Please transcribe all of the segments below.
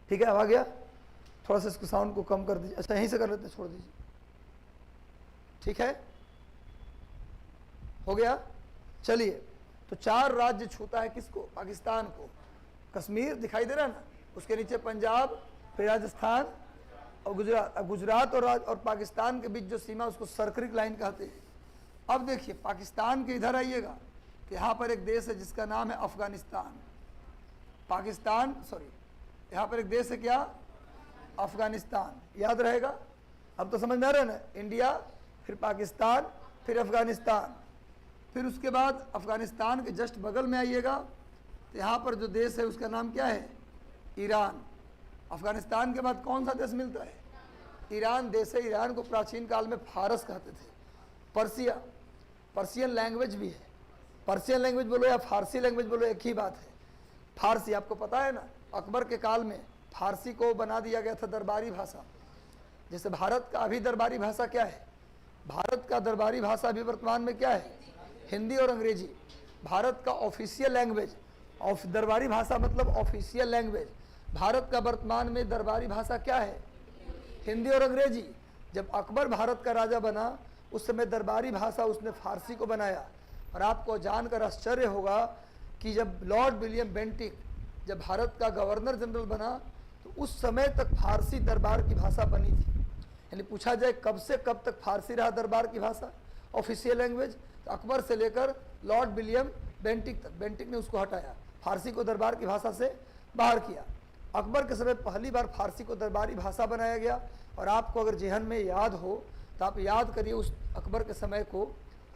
ठीक है, अब आ गया। थोड़ा सा इसको साउंड को कम कर दीजिए। अच्छा यहीं से कर लेते, छोड़ दीजिए। ठीक है, हो गया। चलिए, तो 4 राज्य छूता है किसको? पाकिस्तान को। कश्मीर दिखाई दे रहा है ना, उसके नीचे पंजाब, फिर राजस्थान और गुजरात। अब गुजरात और पाकिस्तान के बीच जो सीमा उसको सर्कल लाइन कहते हैं। अब देखिए पाकिस्तान के इधर आइएगा तो यहाँ पर एक देश है जिसका नाम है अफगानिस्तान। पाकिस्तान सॉरी, यहाँ पर एक देश है क्या? अफगानिस्तान। याद रहेगा, अब तो समझ में आ रहा है ना। इंडिया, फिर पाकिस्तान, फिर अफगानिस्तान। फिर उसके बाद अफगानिस्तान के जस्ट बगल में आइएगा तो यहाँ पर जो देश है उसका नाम क्या है? ईरान। अफगानिस्तान के बाद कौन सा देश मिलता है? ईरान देश है। ईरान को प्राचीन काल में फारस कहते थे। पर्सियन लैंग्वेज भी है। पर्सियन लैंग्वेज बोलो या फारसी लैंग्वेज बोलो, एक ही बात है। फारसी आपको पता है ना, अकबर के काल में फारसी को बना दिया गया था दरबारी भाषा। जैसे भारत का अभी दरबारी भाषा क्या है? भारत का दरबारी भाषा अभी वर्तमान में क्या है? हिंदी और अंग्रेजी। भारत का ऑफिशियल लैंग्वेज, दरबारी भाषा मतलब ऑफिशियल लैंग्वेज। भारत का वर्तमान में दरबारी भाषा क्या है? हिंदी और अंग्रेजी। जब अकबर भारत का राजा बना उस समय दरबारी भाषा उसने फारसी को बनाया। और आपको जानकर आश्चर्य होगा कि जब लॉर्ड विलियम बेंटिक जब भारत का गवर्नर जनरल बना तो उस समय तक फारसी दरबार की भाषा बनी थी। यानी पूछा जाए कब से कब तक फारसी रहा दरबार की भाषा, ऑफिशियल लैंग्वेज, तो अकबर से लेकर लॉर्ड विलियम बेंटिक तक। बेंटिक ने उसको हटाया, फारसी को दरबार की भाषा से बाहर किया। अकबर के समय पहली बार फारसी को दरबारी भाषा बनाया गया। और आपको अगर जेहन में याद हो तो आप याद करिए उस अकबर के समय को।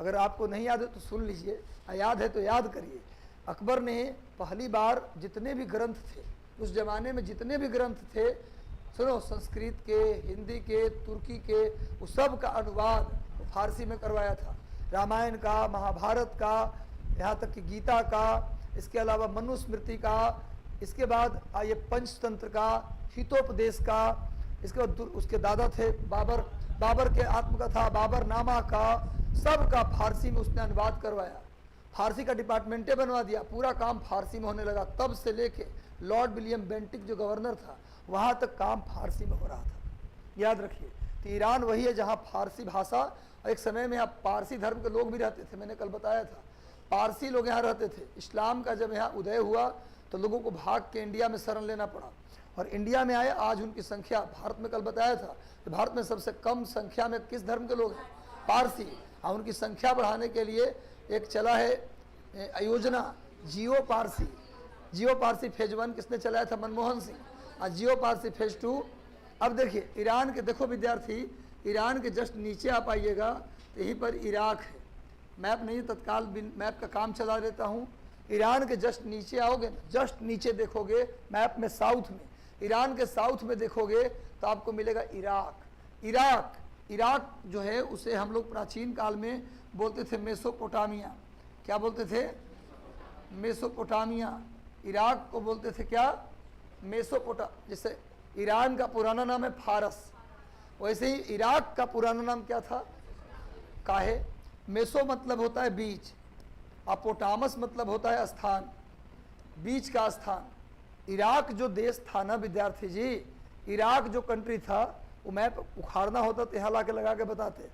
अगर आपको नहीं याद है तो सुन लीजिए, याद है तो याद करिए। अकबर ने पहली बार जितने भी ग्रंथ थे उस जमाने में, जितने भी ग्रंथ थे, सुनो, संस्कृत के, हिंदी के, तुर्की के, उस सब का अनुवाद फारसी में करवाया था। रामायण का, महाभारत का, यहाँ तक कि गीता का, इसके अलावा मनुस्मृति का, इसके बाद ये पंचतंत्र का, हितोपदेश का, इसके बाद उसके दादा थे बाबर के आत्मकथा, बाबरनामा का, सब का फारसी में उसने अनुवाद करवाया। फारसी का डिपार्टमेंटे बनवा दिया, पूरा काम फारसी में होने लगा। तब से लेके लॉर्ड विलियम बेंटिक जो गवर्नर था वहाँ तक काम फारसी में हो रहा था। याद रखिए, तो ईरान वही है जहाँ फारसी भाषा, एक समय में यहाँ पारसी धर्म के लोग भी रहते थे। मैंने कल बताया था, पारसी लोग यहाँ रहते थे। इस्लाम का जब यहाँ उदय हुआ तो लोगों को भाग के इंडिया में शरण लेना पड़ा और इंडिया में आए। आज उनकी संख्या, भारत में कल बताया था कि भारत में सबसे कम संख्या में किस धर्म के लोग हैं? पारसी। और उनकी संख्या बढ़ाने के लिए एक चला है योजना जियो पारसी फेज 1 किसने चलाया था? मनमोहन सिंह। और जियो पारसी फेज 2। अब देखिए ईरान के, देखो विद्यार्थी, ईरान के जस्ट नीचे आप आइएगा तो यहीं पर इराक है। मैप नहीं, तत्काल मैप का काम चला देता हूँ। ईरान के जस्ट नीचे आओगे ना, जस्ट नीचे देखोगे मैप में, साउथ में, ईरान के साउथ में देखोगे तो आपको मिलेगा इराक जो है उसे हम लोग प्राचीन काल में बोलते थे मेसोपोटामिया। क्या बोलते थे? मेसोपोटामिया। इराक को बोलते थे क्या? जैसे ईरान का पुराना नाम है फारस, वैसे ही इराक का पुराना नाम क्या था? काहे। मेसो मतलब होता है बीच, अपोटामस मतलब होता है स्थान, बीच का स्थान। इराक जो देश था ना विद्यार्थी जी, इराक जो कंट्री था, वो मैप उखाड़ना होता तो यहाँ ला के लगा के बताते।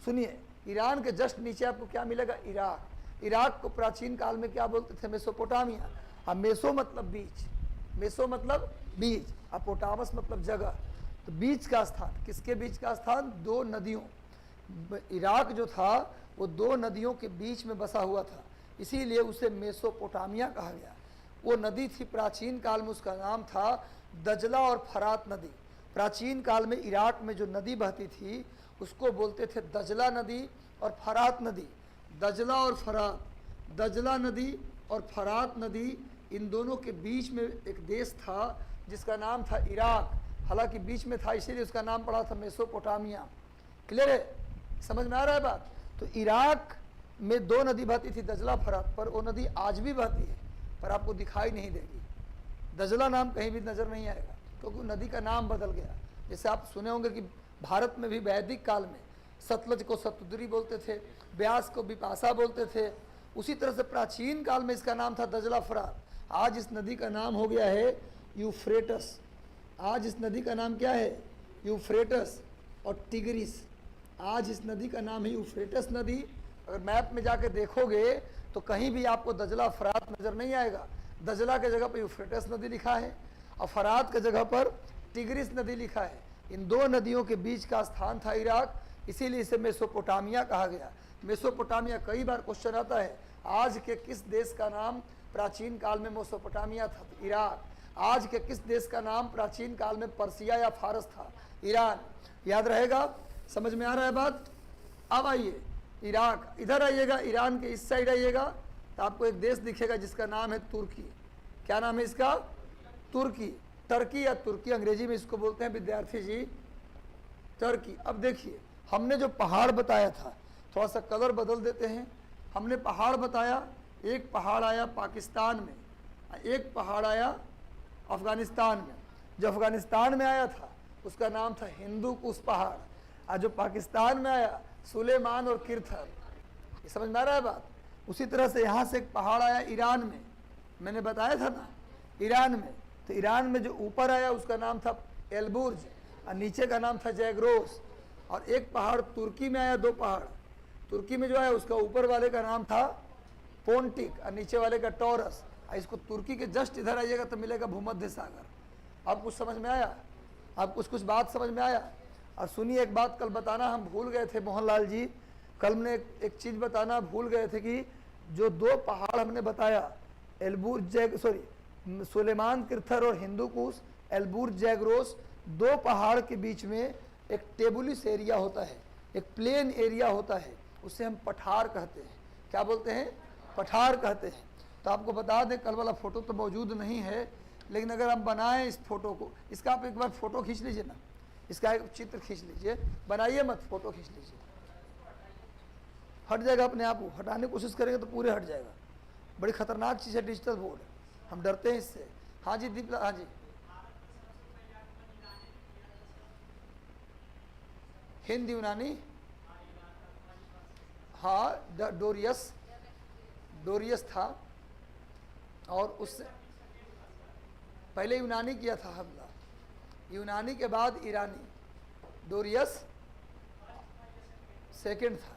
सुनिए, ईरान के जस्ट नीचे आपको क्या मिलेगा? इराक को प्राचीन काल में क्या बोलते थे? मेसोपोटामिया। अब मेसो मतलब बीच, मेसो मतलब बीच, अपोटामस मतलब जगह। तो बीच का स्थान, किसके बीच का स्थान? 2 नदियों। इराक जो था वो 2 नदियों के बीच में बसा हुआ था, इसीलिए उसे मेसोपोटामिया कहा गया। वो नदी थी प्राचीन काल में, उसका नाम था दजला और फरात नदी। प्राचीन काल में इराक में जो नदी बहती थी उसको बोलते थे दजला नदी और फरात नदी। दजला नदी और फरात नदी, इन दोनों के बीच में एक देश था जिसका नाम था इराक। हालांकि बीच में था इसीलिए उसका नाम पड़ा था मेसोपोटामिया। क्लियर है? समझ में आ रहा है बात? तो इराक में 2 नदी बहती थी, दजला फरात, पर वो नदी आज भी बहती है पर आपको दिखाई नहीं देगी। दजला नाम कहीं भी नजर नहीं आएगा क्योंकि नदी का नाम बदल गया। जैसे आप सुने होंगे कि भारत में भी वैदिक काल में सतलज को सतुद्री बोलते थे, ब्यास को बिपाशा बोलते थे। उसी तरह से प्राचीन काल में इसका नाम था दजला फरात। आज इस नदी का नाम हो गया है यूफ्रेटस। आज इस नदी का नाम क्या है? यूफ्रेटस और टिग्रिस। आज इस नदी का नाम है यूफ्रेटस नदी। अगर मैप में जाके देखोगे तो कहीं भी आपको दजला फरात नज़र नहीं आएगा। दजला के जगह पर यूफ्रेटस नदी लिखा है और फरात के जगह पर टिग्रिस नदी लिखा है। इन दो नदियों के बीच का स्थान था इराक, इसीलिए इसे मेसोपोटामिया कहा गया। मेसोपोटामिया कई बार क्वेश्चन आता है, आज के किस देश का नाम प्राचीन काल में मेसोपोटामिया था? इराक। आज के किस देश का नाम प्राचीन काल में पर्सिया या फारस था? ईरान। याद रहेगा? समझ में आ रहा है बात? अब आइए इराक, इधर आइएगा, ईरान के इस साइड आइएगा तो आपको एक देश दिखेगा जिसका नाम है तुर्की। क्या नाम है इसका? तुर्की। टर्की या तुर्की अंग्रेजी में इसको बोलते हैं विद्यार्थी जी, टर्की। अब देखिए, हमने जो पहाड़ बताया था, थोड़ा सा कलर बदल देते हैं। हमने पहाड़ बताया, एक पहाड़ आया पाकिस्तान में, एक पहाड़ आया अफगानिस्तान में। जो अफगानिस्तान में आया था उसका नाम था हिंदू कुश पहाड़, और जो पाकिस्तान में आया सुलेमान और किरथर। ये समझ में आ रहा है बात? उसी तरह से यहाँ से एक पहाड़ आया ईरान में, मैंने बताया था ना, ईरान में। तो ईरान में जो ऊपर आया उसका नाम था एलबुर्ज और नीचे का नाम था जैग्रोस। और एक पहाड़ तुर्की में आया, दो पहाड़ तुर्की में जो आया उसका ऊपर वाले का नाम था पोन्टिक और नीचे वाले का टॉरस। इसको तुर्की के जस्ट इधर आइएगा तो मिलेगा भूमध्य सागर। अब कुछ समझ में आया? अब कुछ बात समझ में आया? और सुनिए, एक बात कल बताना हम भूल गए थे मोहनलाल जी, कल हमने एक चीज़ बताना भूल गए थे कि जो दो पहाड़ हमने बताया, सुलेमान किरथर और हिंदू कुश, एलबुर्ज जैग्रोस, दो पहाड़ के बीच में एक टेबुलिस एरिया होता है, एक प्लेन एरिया होता है, उसे हम पठार कहते हैं। क्या बोलते हैं? पठार कहते हैं। तो आपको बता दें, कल वाला फ़ोटो तो मौजूद नहीं है, लेकिन अगर हम बनाएं इस फोटो को, इसका आप एक बार फ़ोटो खींच लीजिए ना, इसका एक चित्र खींच लीजिए, बनाइए मत, फ़ोटो खींच लीजिए। हट जाएगा अपने आप, हटाने की कोशिश करेंगे तो पूरे हट जाएगा। बड़ी खतरनाक चीज़ है डिजिटल बोर्ड, हम डरते हैं इससे। हाँ जी दीप, हाँ जी। हिंद यूनानी, हाँ, डोरियस था, और उससे पहले यूनानी किया था हमला, यूनानी के बाद ईरानी, डोरियस सेकंड था,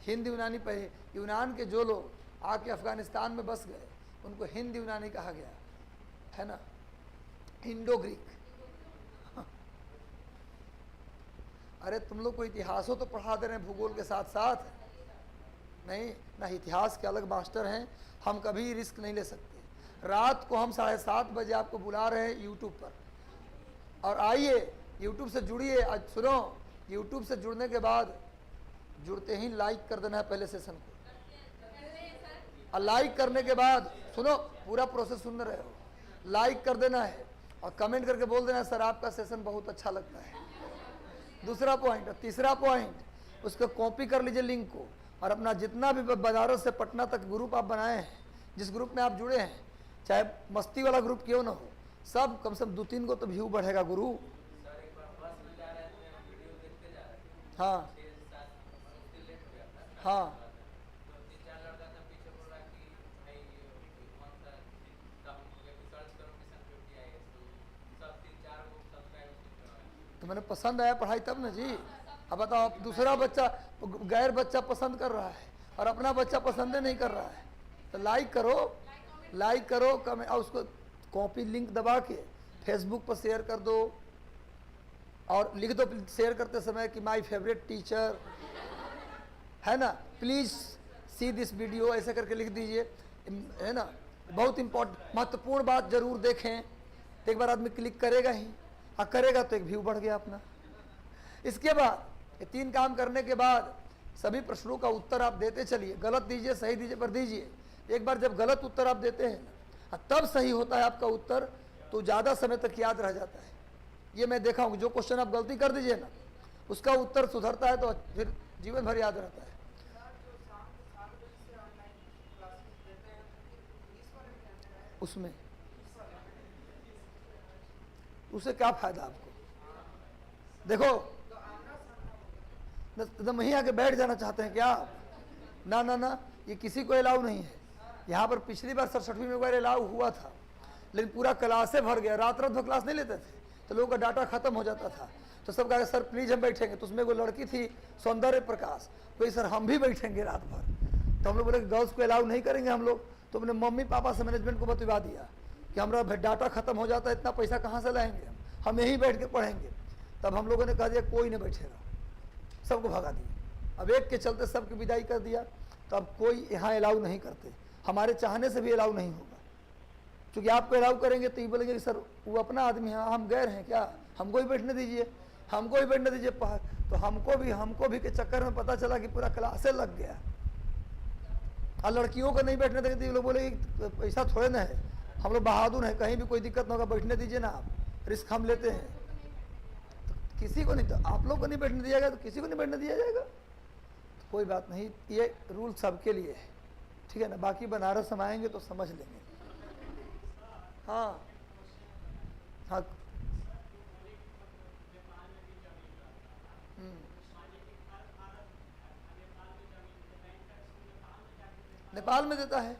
हिंद यूनानी पहले। यूनान के जो लोग आके अफगानिस्तान में बस गए उनको हिंद यूनानी कहा गया है ना, इंडो ग्रीक। अरे तुम लोग को इतिहासों तो पढ़ा दे रहे हैं भूगोल के साथ साथ, नहीं ना, इतिहास के अलग मास्टर हैं, हम कभी रिस्क नहीं ले सकते। रात को हम 7:30 बजे आपको बुला रहे हैं यूट्यूब पर, और आइए यूट्यूब से जुड़िए। आज सुनो, यूट्यूब से जुड़ने के बाद जुड़ते ही लाइक कर देना है पहले सेशन को, और लाइक करने के बाद सुनो, पूरा प्रोसेस सुन रहे हो, लाइक कर देना है और कमेंट करके बोल देना है सर आपका सेशन बहुत अच्छा लगता है। दूसरा पॉइंट। और तीसरा पॉइंट, उसको कॉपी कर लीजिए लिंक को, और अपना जितना भी बनारस से पटना तक ग्रुप आप बनाए हैं, जिस ग्रुप में आप जुड़े हैं, चाहे मस्ती वाला ग्रुप क्यों ना हो, सब कम से कम 2-3 को तो व्यू बढ़ेगा गुरु। हाँ हाँ, तो मैंने पसंद आया पढ़ाई तब ना जी। अब बताओ, आप दूसरा बच्चा, गैर बच्चा पसंद कर रहा है और अपना बच्चा पसंद नहीं कर रहा है, तो लाइक करो कमेंट, और उसको कॉपी लिंक दबा के फेसबुक पर शेयर कर दो, और लिख दो शेयर करते समय कि माय फेवरेट टीचर है ना, प्लीज़ सी दिस वीडियो, ऐसे करके लिख दीजिए, है ना। बहुत इम्पोर्टेंट महत्वपूर्ण बात जरूर देखें, तो एक बार आदमी क्लिक करेगा ही, और करेगा तो एक व्यू बढ़ गया अपना। इसके बाद ये 3 काम करने के बाद सभी प्रश्नों का उत्तर आप देते चलिए, गलत दीजिए सही दीजिए पर दीजिए। एक बार जब गलत उत्तर आप देते हैं ना, तब सही होता है आपका उत्तर, तो ज़्यादा समय तक याद रह जाता है। ये मैं देखा हूँ, जो क्वेश्चन आप गलती कर दीजिए ना, उसका उत्तर सुधरता है तो फिर जीवन भर याद रहता है। उसमें उससे क्या फायदा आपको? देखो, एकदम वहीं आके बैठ जाना चाहते हैं क्या? ना, ये किसी को अलाउ नहीं है। यहाँ पर पिछली बार 67वीं में अलाउ हुआ था, लेकिन पूरा क्लासे भर गया, रात रात भर क्लास नहीं लेते थे तो लोगों का डाटा खत्म हो जाता था। तो सब कहा सर प्लीज हम बैठेंगे, तो उसमें वो लड़की थी सौंदर्य प्रकाश, कोई सर हम भी बैठेंगे रात भर। तो हम लोग बोले गर्ल्स को अलाउ नहीं करेंगे हम लोग। तो अपने मम्मी पापा से मैनेजमेंट को बतवा दिया कि हमारा डाटा खत्म हो जाता है, इतना पैसा कहाँ से लाएंगे, हम यहीं बैठ के पढ़ेंगे। तब हम लोगों ने कहा दिया कोई नहीं बैठेगा, सबको भगा दिया। अब एक के चलते सबकी विदाई कर दिया। तो अब कोई यहाँ अलाउ नहीं करते, हमारे चाहने से भी अलाउ नहीं होगा। क्योंकि आपको अलाउ करेंगे तो ये बोलेंगे कि सर वो अपना आदमी है, हम गैर हैं क्या, हमको ही बैठने दीजिए, हमको ही बैठने दीजिए। तो हमको भी के चक्कर में पता चला कि पूरा क्लासे लग गया। और लड़कियों को नहीं बैठने देंगे तो ये लोग बोले ऐसा थोड़े ना है, हम लोग बहादुर हैं, कहीं भी कोई दिक्कत ना होगा, बैठने दीजिए ना, आप रिस्क हम लेते हैं। तो किसी को नहीं, तो आप लोग को नहीं बैठने दिया जाएगा तो किसी को नहीं बैठने दिया जाएगा। तो कोई बात नहीं, ये रूल सबके लिए है, ठीक है ना। बाकी बनारस हम आएंगे तो समझ लेंगे। हाँ हाँ नेपाल में देता है,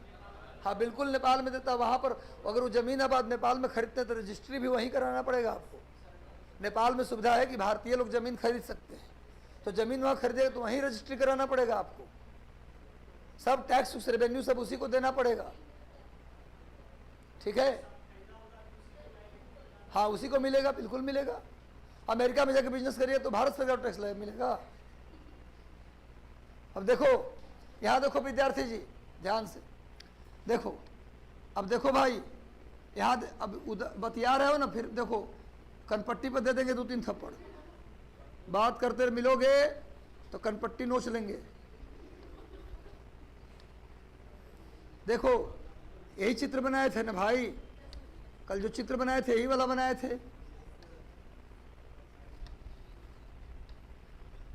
हाँ बिल्कुल नेपाल में देता है। वहाँ पर अगर वो ज़मीन अब नेपाल में खरीदते हैं तो रजिस्ट्री भी वहीं कराना पड़ेगा आपको। नेपाल में सुविधा है कि भारतीय लोग ज़मीन खरीद सकते हैं, तो ज़मीन वहाँ खरीदेगा तो वहीं रजिस्ट्री कराना पड़ेगा आपको। सब टैक्स रेवेन्यू सब उसी को देना पड़ेगा, ठीक है। हाँ उसी को मिलेगा, बिल्कुल मिलेगा। अमेरिका में जाकर बिजनेस करिए तो भारत सरकार टैक्स मिलेगा। अब देखो यहाँ देखो विद्यार्थी जी ध्यान से देखो, अब देखो भाई यहाँ अब बतिया रहे हो ना, फिर देखो कनपट्टी पर दे देंगे 2-3 थप्पड़, बात करते मिलोगे तो कनपट्टी नोच लेंगे। देखो यही चित्र बनाए थे ना भाई, कल जो चित्र बनाए थे यही वाला बनाए थे,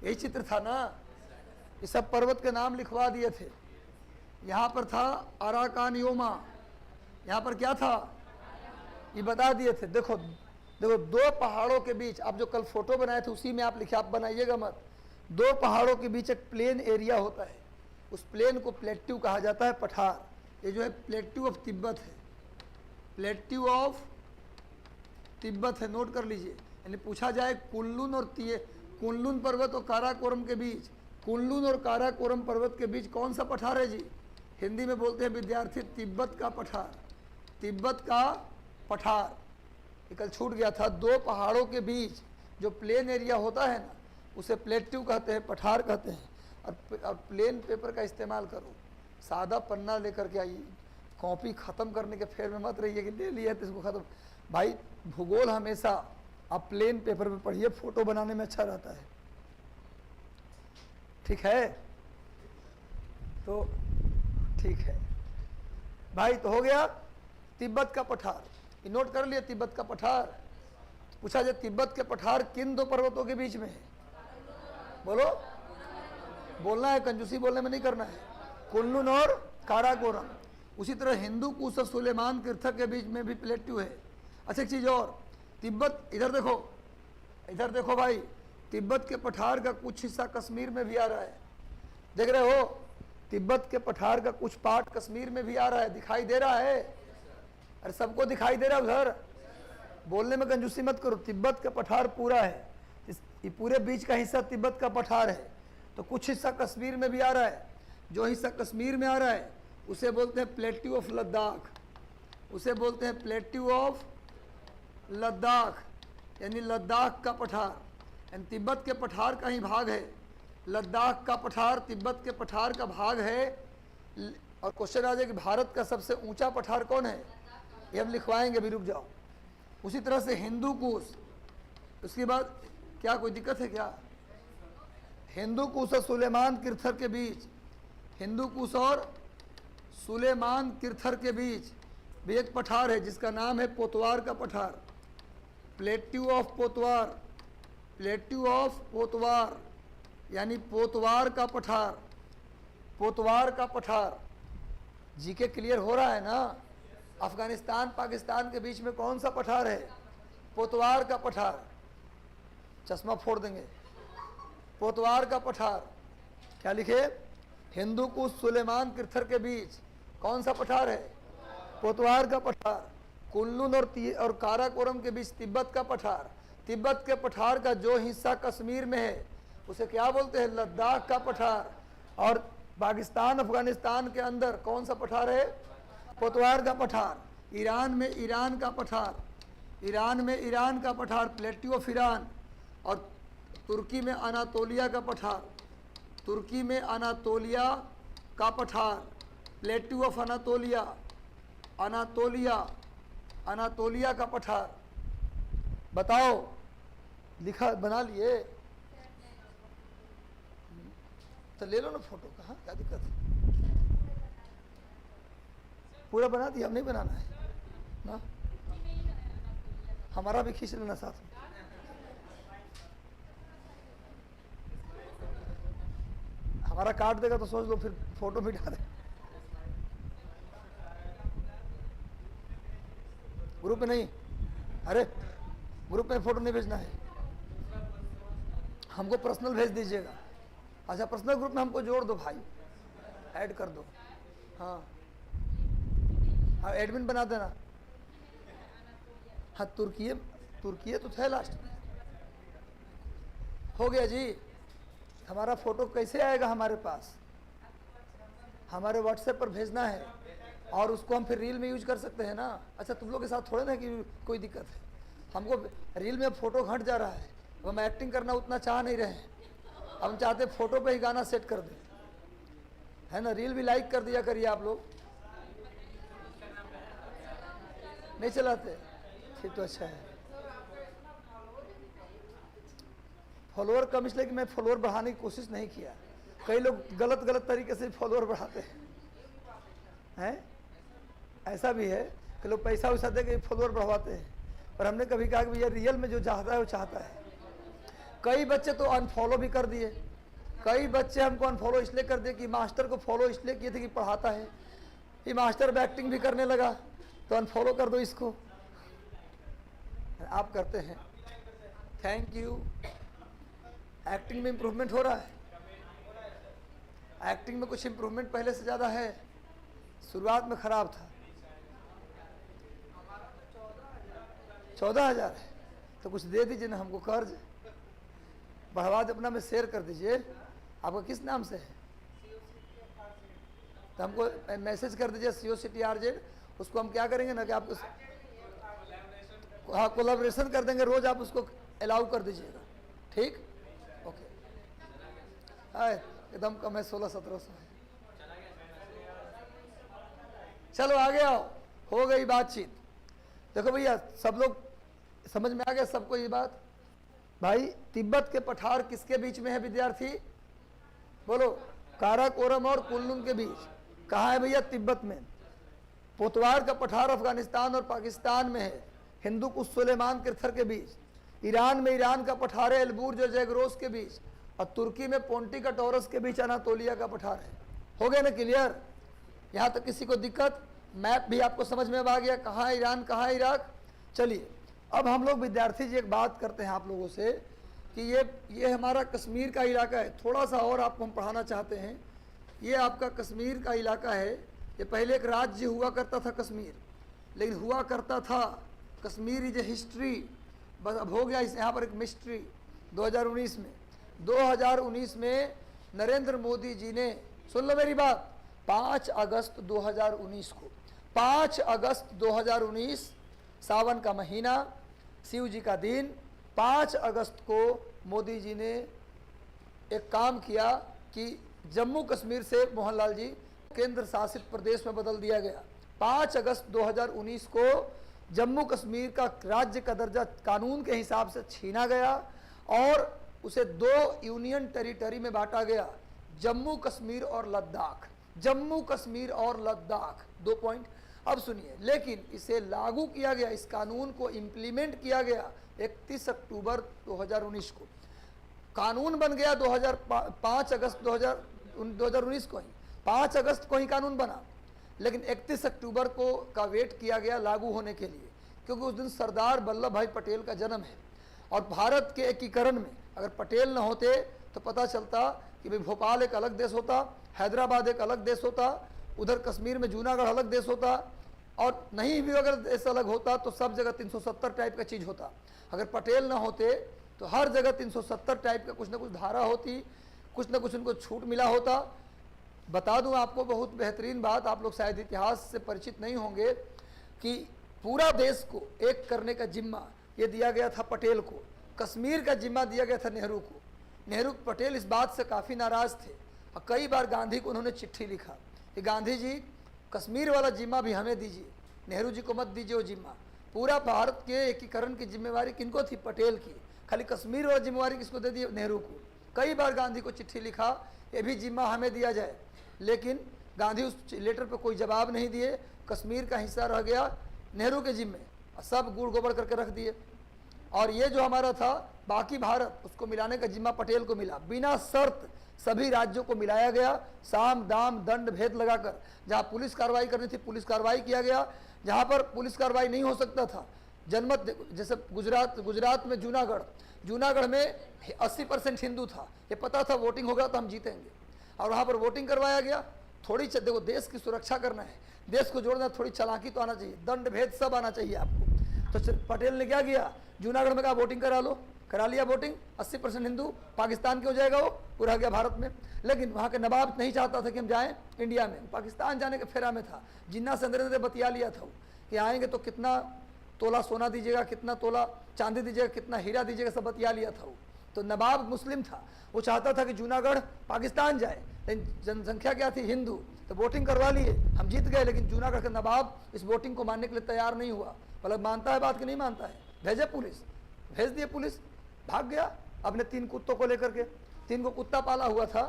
यही चित्र था ना। ये सब पर्वत के नाम लिखवा दिए थे। यहाँ पर था अराकानियोमा, यहाँ पर क्या था ये बता दिए थे। देखो देखो 2 पहाड़ों के बीच, आप जो कल फोटो बनाए थे उसी में आप लिखे, आप बनाइएगा मत। 2 पहाड़ों के बीच एक प्लेन एरिया होता है, उस प्लेन को प्लेट्यू कहा जाता है, पठार। ये जो है प्लेट्यू ऑफ तिब्बत है, प्लेट्यू ऑफ तिब्बत है, नोट कर लीजिए। यानी पूछा जाए कुनलुन पर्वत और काराकोरम के बीच, कुनलुन और काराकोरम पर्वत के बीच कौन सा पठार है जी? हिंदी में बोलते हैं विद्यार्थी तिब्बत का पठार, तिब्बत का पठार। ये कल छूट गया था। 2 पहाड़ों के बीच जो प्लेन एरिया होता है ना, उसे प्लेट्यू कहते हैं, पठार कहते हैं। और प्लेन पेपर का इस्तेमाल करो, सादा पन्ना लेकर के आइए, कॉपी ख़त्म करने के फेर में मत रहिए कि ले लिया तो इसको ख़त्म। भाई भूगोल हमेशा आप प्लेन पेपर पे पढ़िए, फोटो बनाने में अच्छा रहता है, ठीक है। तो ठीक है भाई, तो हो गया तिब्बत का पठार, ये नोट कर लिया तिब्बत का पठार। पूछा जाए तिब्बत के पठार किन 2 पर्वतों के बीच में है? बोलो, बोलना है, कंजूसी बोलने में नहीं करना है। कुनलुन और काराकोरम। उसी तरह हिंदू कुश और सुलेमान तीर्थक के बीच में भी प्लेट्यू है। अच्छा एक चीज़ और, तिब्बत इधर देखो भाई, तिब्बत के पठार का कुछ हिस्सा कश्मीर में भी आ रहा है, देख रहे हो? तिब्बत के पठार का कुछ पार्ट कश्मीर में भी आ रहा है, दिखाई दे रहा है? अरे सबको दिखाई दे रहा है उधर, बोलने में कंजूसी मत करो। तिब्बत का पठार पूरा है, ये पूरे बीच का हिस्सा तिब्बत का पठार है, तो कुछ हिस्सा कश्मीर में भी आ रहा है। जो हिस्सा कश्मीर में आ रहा है उसे बोलते हैं प्लेट्यू ऑफ लद्दाख, उसे बोलते हैं प्लेट्यू ऑफ लद्दाख, यानी लद्दाख का पठार। यानी तिब्बत के पठार का ही भाग है, लद्दाख का पठार तिब्बत के पठार का भाग है। और क्वेश्चन आ जाए कि भारत का सबसे ऊंचा पठार कौन है, ये हम लिखवाएंगे, अभी रुक जाओ। उसी तरह से हिंदू कुश, उसके बाद क्या कोई दिक्कत है क्या? हिंदू कुश और सुलेमान तीर्थर के बीच, हिंदू कुश और सुलेमान तीर्थर के बीच भी एक पठार है जिसका नाम है पोतवार का पठार, plateau of Potwar, plateau of Potwar, यानी पोतवार का पठार, पोतवार का पठार। जीके क्लियर हो रहा है ना? अफगानिस्तान पाकिस्तान के बीच में कौन सा पठार है? पोतवार का पठार। चश्मा फोड़ देंगे। पोतवार का पठार, क्या लिखे? हिंदू कुश सुलेमान तीर्थर के बीच कौन सा पठार है? पोतवार का पठार। कुनलुन और काराकोरम के बीच तिब्बत का पठार, तिब्बत के पठार का जो हिस्सा कश्मीर में है उसे क्या बोलते हैं, लद्दाख का पठार। और पाकिस्तान अफगानिस्तान के अंदर कौन सा पठार है, पोतवार का पठार। ईरान में ईरान का पठार, ईरान में ईरान का पठार प्लेट्यू ऑफ ईरान। और तुर्की में अनातोलिया का पठार, तुर्की में अनातोलिया का पठार plateau of Anatolia, Anatolia, Anatolia का पठार। बताओ, लिखा, बना लिए तो ले लो ना फोटो, कहाँ क्या दिक्कत है, पूरा बना दिया, अब नहीं बनाना है ना, हमारा भी खींच लेना साथ में। हमारा काट देगा तो सोच लो फिर फोटो मिटा दे। ग्रुप में नहीं, अरे ग्रुप में फोटो नहीं भेजना है, हमको पर्सनल भेज दीजिएगा। अच्छा, पर्सनल ग्रुप में हमको जोड़ दो भाई, ऐड कर दो। हाँ हाँ, एडमिन बना देना। हाँ, तुर्की तो थे लास्ट में, हो गया जी। हमारा फोटो कैसे आएगा हमारे पास, हमारे व्हाट्सएप पर भेजना है और उसको हम फिर रील में यूज कर सकते हैं ना। अच्छा, तुम लोग के साथ थोड़े ना कि कोई दिक्कत है, हमको रील में फोटो घट जा रहा है, हम एक्टिंग करना उतना चाह नहीं रहे हैं, हम चाहते फोटो पे ही गाना सेट कर दें, है ना। रील भी लाइक कर दिया करिए आप लोग, नहीं चलाते, ठीक तो अच्छा है। फॉलोअर कम इसलिए कि मैं फॉलोअर बढ़ाने की कोशिश नहीं किया, कई लोग गलत तरीके से फॉलोअर बढ़ाते हैं, ऐसा भी है कि लोग पैसा वैसा दे के फॉलोअर बढ़वाते हैं, पर हमने कभी कहा कि भैया रियल में जो चाहता है वो चाहता है। कई बच्चे तो अनफॉलो भी कर दिए, कई बच्चे हमको अनफॉलो इसलिए कर दिए कि मास्टर को फॉलो इसलिए किए थे कि पढ़ाता है, ये मास्टर बैक्टिंग भी करने लगा तो अनफॉलो कर दो इसको। आप करते हैं, थैंक यू। एक्टिंग में इम्प्रूवमेंट हो रहा है, एक्टिंग में कुछ इम्प्रूवमेंट पहले से ज़्यादा है, शुरुआत में ख़राब था। 14,000 है तो कुछ दे दीजिए ना हमको, कर्ज बढ़वा दे अपना में शेयर कर दीजिए। आपका किस नाम से है, तो हमको मैसेज कर दीजिए COCTRZ, उसको हम क्या करेंगे ना कि आपको, हाँ, कोलैबोरेशन कर देंगे, रोज़ आप उसको अलाउ कर दीजिएगा, ठीक, ओके। एकदम कम है, 1600-1700 है। चलो आगे आओ, हो गई बातचीत। देखो भैया, सब लोग समझ में आ गया सबको ये बात। भाई, तिब्बत के पठार किसके बीच में है विद्यार्थी, बोलो, काराकोरम और कुनलुन के बीच। कहाँ है भैया, तिब्बत में। पोतवार का पठार अफगानिस्तान और पाकिस्तान में है, हिंदू कुश सुलेमान किरथर के बीच। ईरान में ईरान का पठार है, एलबूर्ज और जैगरोस के बीच। और तुर्की में पोंटिका टॉरस के बीच अनातोलिया का पठार है। हो गया ना क्लियर, यहाँ तक किसी को दिक्कत, मैप भी आपको समझ में अब आ गया, कहाँ है ईरान, कहाँ है इराक। चलिए, अब हम लोग विद्यार्थी जी एक बात करते हैं आप लोगों से कि ये हमारा कश्मीर का इलाका है, थोड़ा सा और आपको हम पढ़ाना चाहते हैं। ये आपका कश्मीर का इलाका है, ये पहले एक राज्य हुआ करता था कश्मीर, लेकिन हुआ करता था, कश्मीर इज ए हिस्ट्री, बस अब हो गया इस यहाँ पर एक मिस्ट्री। 2019 में नरेंद्र मोदी जी ने, सुन लो मेरी बात, 5 अगस्त 2019 को, 5 अगस्त 2019 सावन का महीना, शिव जी का दिन, 5 अगस्त को मोदी जी ने एक काम किया कि जम्मू कश्मीर से मोहनलाल जी केंद्र शासित प्रदेश में बदल दिया गया। 5 अगस्त 2019 को जम्मू कश्मीर का राज्य का दर्जा कानून के हिसाब से छीना गया और उसे 2 यूनियन टेरिटरी में बांटा गया, जम्मू कश्मीर और लद्दाख। जम्मू कश्मीर और लद्दाख 2 पॉइंट। अब सुनिए, लेकिन इसे लागू किया गया, इस कानून को इम्प्लीमेंट किया गया 31 अक्टूबर 2019 को। कानून बन गया 5 अगस्त 2019 को ही, 5 अगस्त को ही कानून बना, लेकिन 31 अक्टूबर को का वेट किया गया लागू होने के लिए, क्योंकि उस दिन सरदार वल्लभ भाई पटेल का जन्म है। और भारत के एकीकरण में अगर पटेल न होते तो पता चलता कि भाई भोपाल एक अलग देश होता, हैदराबाद एक अलग देश होता, उधर कश्मीर में जूनागढ़ अलग देश होता, और नहीं भी अगर देश अलग होता तो सब जगह 370 टाइप का चीज़ होता। अगर पटेल ना होते तो हर जगह 370 टाइप का कुछ ना कुछ धारा होती, कुछ ना कुछ उनको छूट मिला होता। बता दूं आपको बहुत बेहतरीन बात, आप लोग शायद इतिहास से परिचित नहीं होंगे कि पूरा देश को एक करने का जिम्मा ये दिया गया था पटेल को, कश्मीर का जिम्मा दिया गया था नेहरू को। नेहरू पटेल इस बात से काफ़ी नाराज़ थे और कई बार गांधी को उन्होंने चिट्ठी लिखा कि गांधी जी कश्मीर वाला जिम्मा भी हमें दीजिए, नेहरू जी को मत दीजिए वो जिम्मा। पूरा भारत के एकीकरण की जिम्मेवारी किनको थी? पटेल की। खाली कश्मीर वाला जिम्मेवारी किसको दे दी? नेहरू को। कई बार गांधी को चिट्ठी लिखा ये भी जिम्मा हमें दिया जाए, लेकिन गांधी उस लेटर पर कोई जवाब नहीं दिए। कश्मीर का हिस्सा रह गया नेहरू के जिम्मे, सब गुड़ गोबर करके रख दिए। और ये जो हमारा था बाकी भारत, उसको मिलाने का जिम्मा पटेल को मिला। बिना शर्त सभी राज्यों को मिलाया गया, साम दाम दंड भेद लगाकर। जहाँ पुलिस कार्रवाई करनी थी पुलिस कार्रवाई किया गया, जहाँ पर पुलिस कार्रवाई नहीं हो सकता था जनमत, जैसे गुजरात में जूनागढ़ में 80% हिंदू था, ये पता था वोटिंग होगा तो हम जीतेंगे, और वहाँ पर वोटिंग करवाया गया। थोड़ी देखो देश की सुरक्षा करना है, देश को जोड़ना, थोड़ी चालाकी तो आना चाहिए, दंड भेद सब आना चाहिए आपको। तो पटेल ने क्या किया? जूनागढ़ में कहा वोटिंग करा लो, करा लिया वोटिंग, 80% हिंदू, पाकिस्तान के हो जाएगा वो, पूरा गया भारत में। लेकिन वहाँ के नवाब नहीं चाहता था कि हम जाएं इंडिया में, पाकिस्तान जाने के फेरा में था। जिन्ना से अंदर बतिया लिया था कि आएंगे तो कितना तोला सोना दीजिएगा, कितना तोला चांदी दीजिएगा, कितना हीरा दीजिएगा, सब बतिया लिया था वो। तो नवाब मुस्लिम था, वो चाहता था कि जूनागढ़ पाकिस्तान जाए, लेकिन जनसंख्या क्या थी? हिंदू। तो वोटिंग करवा लिए, हम जीत गए, लेकिन जूनागढ़ का नवाब इस वोटिंग को मानने के लिए तैयार नहीं हुआ। मतलब मानता है बात कि नहीं मानता है? भेजे पुलिस, भेज दिए पुलिस, भाग गया अपने 3 कुत्तों को लेकर के। 3 को कुत्ता पाला हुआ था,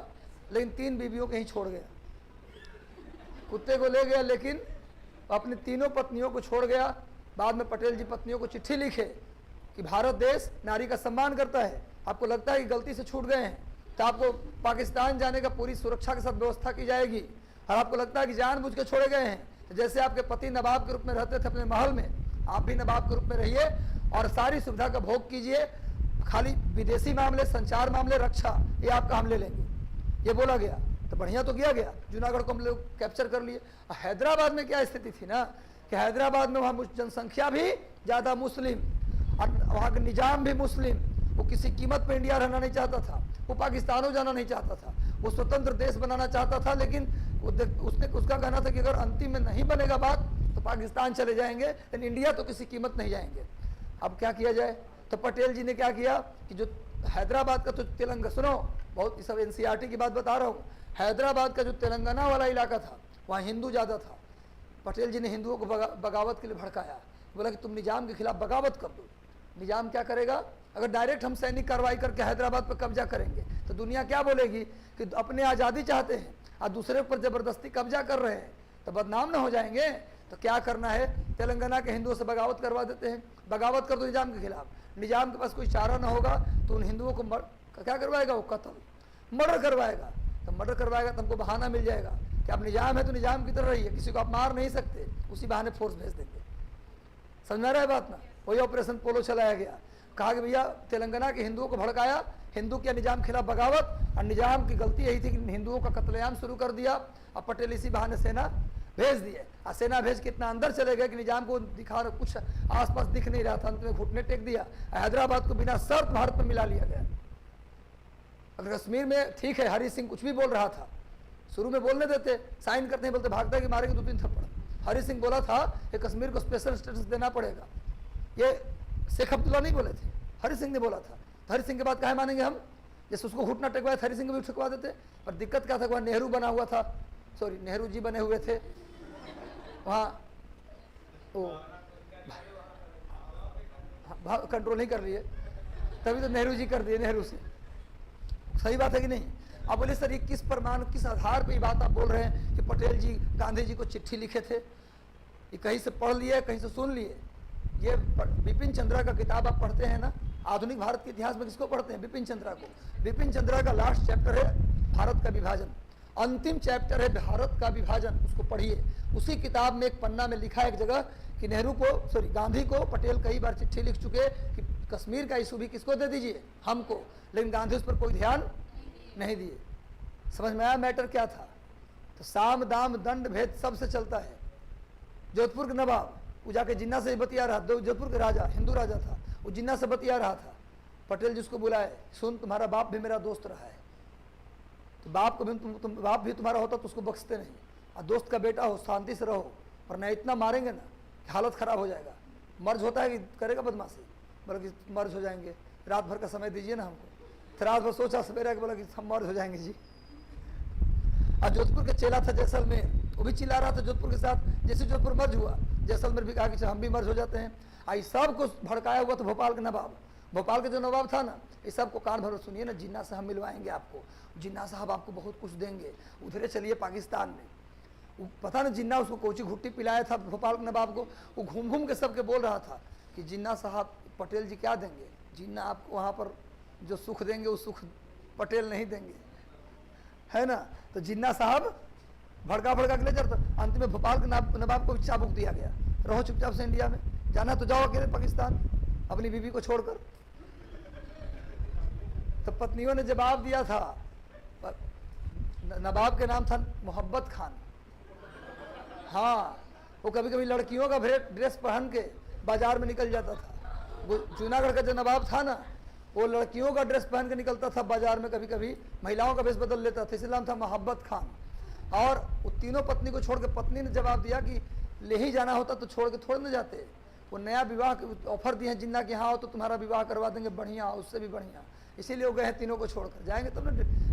लेकिन 3 बीवियों के ही छोड़ गया। कुत्ते को ले गया लेकिन अपनी तीनों पत्नियों को छोड़ गया। बाद में पटेल जी पत्नियों को चिट्ठी लिखे कि भारत देश नारी का सम्मान करता है, आपको लगता है कि गलती से छूट गए हैं तो आपको पाकिस्तान जाने का पूरी सुरक्षा के साथ व्यवस्था की जाएगी, और आपको लगता है कि जानबूझ के छोड़े गए हैं तो जैसे आपके पति नवाब के रूप में रहते थे अपने महल में, आप भी नवाब के रूप में रहिए और सारी सुविधा का भोग कीजिए। खाली विदेशी मामले, संचार मामले, रक्षा, ये आपका हम ले लेंगे, ये बोला गया। तो बढ़िया तो किया गया, जूनागढ़ को हम लोग कैप्चर कर लिए। हैदराबाद में क्या स्थिति थी ना कि हैदराबाद में वहाँ जनसंख्या भी ज़्यादा मुस्लिम और वहाँ का निज़ाम भी मुस्लिम। वो किसी कीमत पे इंडिया रहना नहीं चाहता था, वो पाकिस्तानों जाना नहीं चाहता था, वो स्वतंत्र देश बनाना चाहता था। लेकिन उसका कहना था कि अगर अंतिम में नहीं बनेगा बात तो पाकिस्तान चले जाएंगे, लेकिन इंडिया तो किसी कीमत नहीं जाएंगे। अब क्या किया जाए? तो पटेल जी ने क्या किया कि जो हैदराबाद का तो तेलंगाना, सुनो बहुत सब NCERT की बात बता रहा हूँ, हैदराबाद का जो तेलंगाना वाला इलाका था वहाँ हिंदू ज़्यादा था। पटेल जी ने हिंदुओं को बगावत के लिए भड़काया, बोला कि तुम निज़ाम के खिलाफ बगावत कर दो। निज़ाम क्या करेगा? अगर डायरेक्ट हम सैनिक कार्रवाई करके हैदराबाद पर कब्जा करेंगे तो दुनिया क्या बोलेगी कि अपने आज़ादी चाहते हैं और दूसरे पर ज़बरदस्ती कब्जा कर रहे हैं, तो बदनाम ना हो जाएंगे। तो क्या करना है? तेलंगाना के हिंदुओं से बगावत करवा देते हैं, बगावत कर दो निज़ाम के खिलाफ। निज़ाम के पास कोई चारा ना होगा तो उन हिंदुओं को क्या करवाएगा? वो कत्ल, मर्डर करवाएगा। तो मर्डर करवाएगा तो हमको बहाना मिल जाएगा कि आप निज़ाम है तो निज़ाम की तरह रहिए, किसी को आप मार नहीं सकते, उसी बहाने फोर्स भेज देंगे। समझ में आ रहा है बात ना? वही ऑपरेशन पोलो चलाया गया, कहा कि भैया तेलंगाना के हिंदुओं को भड़काया, हिंदू किया निज़ाम के खिलाफ बगावत, और निज़ाम की गलती यही थी कि हिंदुओं का कत्लेआम शुरू कर दिया। और पटेल इसी बहाने सेना भेज दिए, और सेना भेज के इतना अंदर चले गए कि निज़ाम को दिखा कुछ आसपास दिख नहीं रहा था, अंत में घुटने टेक दिया। हैदराबाद को बिना शर्त भारत में मिला लिया गया। अगर कश्मीर में ठीक है हरि सिंह कुछ भी बोल रहा था, शुरू में बोलने देते, साइन करते हैं बोलते भागता है कि मारेंगे 2-3 थप्पड़। हरि सिंह बोला था कि कश्मीर को स्पेशल स्टेटस देना पड़ेगा, ये शेख अब्दुल्ला नहीं बोले थे, हरि सिंह ने बोला था। तो हरि सिंह के बाद काहे मानेंगे हम? जैसे उसको घुटना टेकवाया हरि सिंह को भी ठुकवा देते। पर दिक्कत क्या था? वहाँ नेहरू बना हुआ था, सॉरी नेहरू जी बने हुए थे वहाँ, वो कंट्रोल नहीं कर लिए, तभी तो नेहरू जी कर दिए नेहरू से। सही बात है कि नहीं? अब बोले सर ये किस प्रमाण, किस आधार पे ये बात आप बोल रहे हैं कि पटेल जी गांधी जी को चिट्ठी लिखे थे? ये कहीं से पढ़ लिए, कहीं से सुन लिए? ये बिपिन चंद्रा का किताब आप पढ़ते हैं ना, आधुनिक भारत के इतिहास में किसको पढ़ते हैं? बिपिन चंद्रा को। बिपिन चंद्रा का लास्ट चैप्टर है भारत का विभाजन, अंतिम चैप्टर है भारत का विभाजन, उसको पढ़िए। उसी किताब में एक पन्ना में लिखा है एक जगह कि नेहरू को, सॉरी गांधी को पटेल कई बार चिट्ठी लिख चुके कि कश्मीर का इशू भी किसको दे दीजिए? हमको। लेकिन गांधी उस पर कोई ध्यान नहीं दिए। समझ में आया मैटर क्या था? तो साम दाम दंड भेद सबसे चलता है। जोधपुर के नवाब वो जाके जिन्ना से बतिया रहा, जोधपुर के राजा हिंदू राजा था, वो जिन्ना से बतिया रहा था। पटेल जिसको बुलाए, सुन तुम्हारा बाप भी मेरा दोस्त रहा है, तो बाप को भी बाप भी तुम्हारा होता तो उसको बख्शते नहीं, और दोस्त का बेटा हो शांति से रहो, और नहीं इतना मारेंगे ना कि हालत ख़राब हो जाएगा। मर्ज होता है कि करेगा बदमाशी, बोला कि मर्ज हो जाएंगे, रात भर का समय दीजिए ना हमको। तो रात भर सोचा सवेरा कि बोला कि हम मर्ज हो जाएंगे जी। और जोधपुर का चेला था जैसलमेर, वो भी चिल्ला रहा था जोधपुर के साथ, जैसे जोधपुर मर्ज हुआ जैसलमेर भी कहा कि हम भी मर्ज हो जाते हैं। आई सब को भड़काया हुआ था भोपाल के नवाब, भोपाल के जो नवाब था ना, इस सब को कान भर सुनिए ना, जिन्ना से हम मिलवाएंगे आपको, जिन्ना साहब आपको बहुत कुछ देंगे, उधरे चलिए पाकिस्तान में। वो पता ना जिन्ना उसको कोची घुट्टी पिलाया था भोपाल के नवाब को, वो घूम घूम के सबके बोल रहा था कि जिन्ना साहब पटेल जी क्या देंगे, जिन्ना आपको वहाँ पर जो सुख देंगे वो सुख पटेल नहीं देंगे, है ना। तो जिन्ना साहब भड़का भड़का के ले जाता, अंत में भोपाल के नवाब को चाबुक दिया गया, रहो चुपचाप से इंडिया में, जाना तो जाओ अकेले पाकिस्तान अपनी बीवी को छोड़कर। तो पत्नियों ने जवाब दिया था, नवाब के नाम था मोहब्बत खान। हाँ, वो कभी कभी लड़कियों का ड्रेस पहन के बाजार में निकल जाता था। वो जूनागढ़ का जो नवाब था ना, वो लड़कियों का ड्रेस पहन के निकलता था बाजार में, कभी कभी महिलाओं का वेश बदल लेता था, इसलिए नाम था मोहब्बत खान। और वो तीनों पत्नी को छोड़ के, पत्नी ने जवाब दिया कि ले ही जाना होता तो छोड़ के थोड़े न जाते, वो नया विवाह ऑफर दिए हैं जिन्ना कि हाँ हो तो तुम्हारा विवाह करवा देंगे बढ़िया, उससे भी बढ़िया, इसीलिए वो गए हैं तीनों को छोड़कर। जाएंगे तब ना,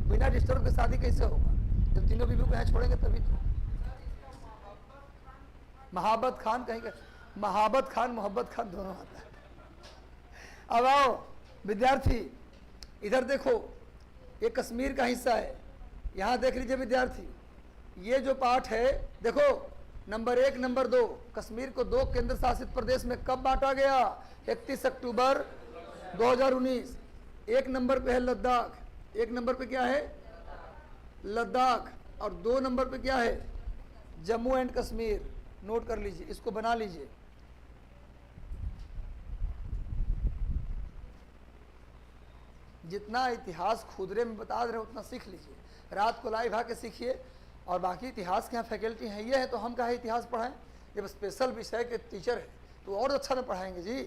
बिना डिस्टर्ब के शादी कैसे होगा, जब तीनों बीवी को यहाँ छोड़ेंगे तभी तो। मोहब्बत खान कहीं का, मोहब्बत खान मोहब्बत खान दोनों आता है। अब आओ विद्यार्थी, इधर देखो, ये कश्मीर का हिस्सा है, यहाँ देख लीजिए विद्यार्थी, ये जो पाठ है देखो, नंबर 1 नंबर 2, कश्मीर को 2 केंद्र शासित प्रदेश में कब बांटा गया, 31 अक्टूबर 2019। 1 नंबर पे है लद्दाख, 1 नंबर पे क्या है लद्दाख, और 2 नंबर पे क्या है जम्मू एंड कश्मीर। नोट कर लीजिए, इसको बना लीजिए। जितना इतिहास खुदरे में बता रहे उतना सीख लीजिए, रात को लाइव आके सीखिए। और बाकी इतिहास के यहाँ फैकल्टी हैं ये है, तो हम कहा इतिहास पढ़ाएं, जब स्पेशल विषय के टीचर है तो और अच्छा ना पढ़ाएंगे जी,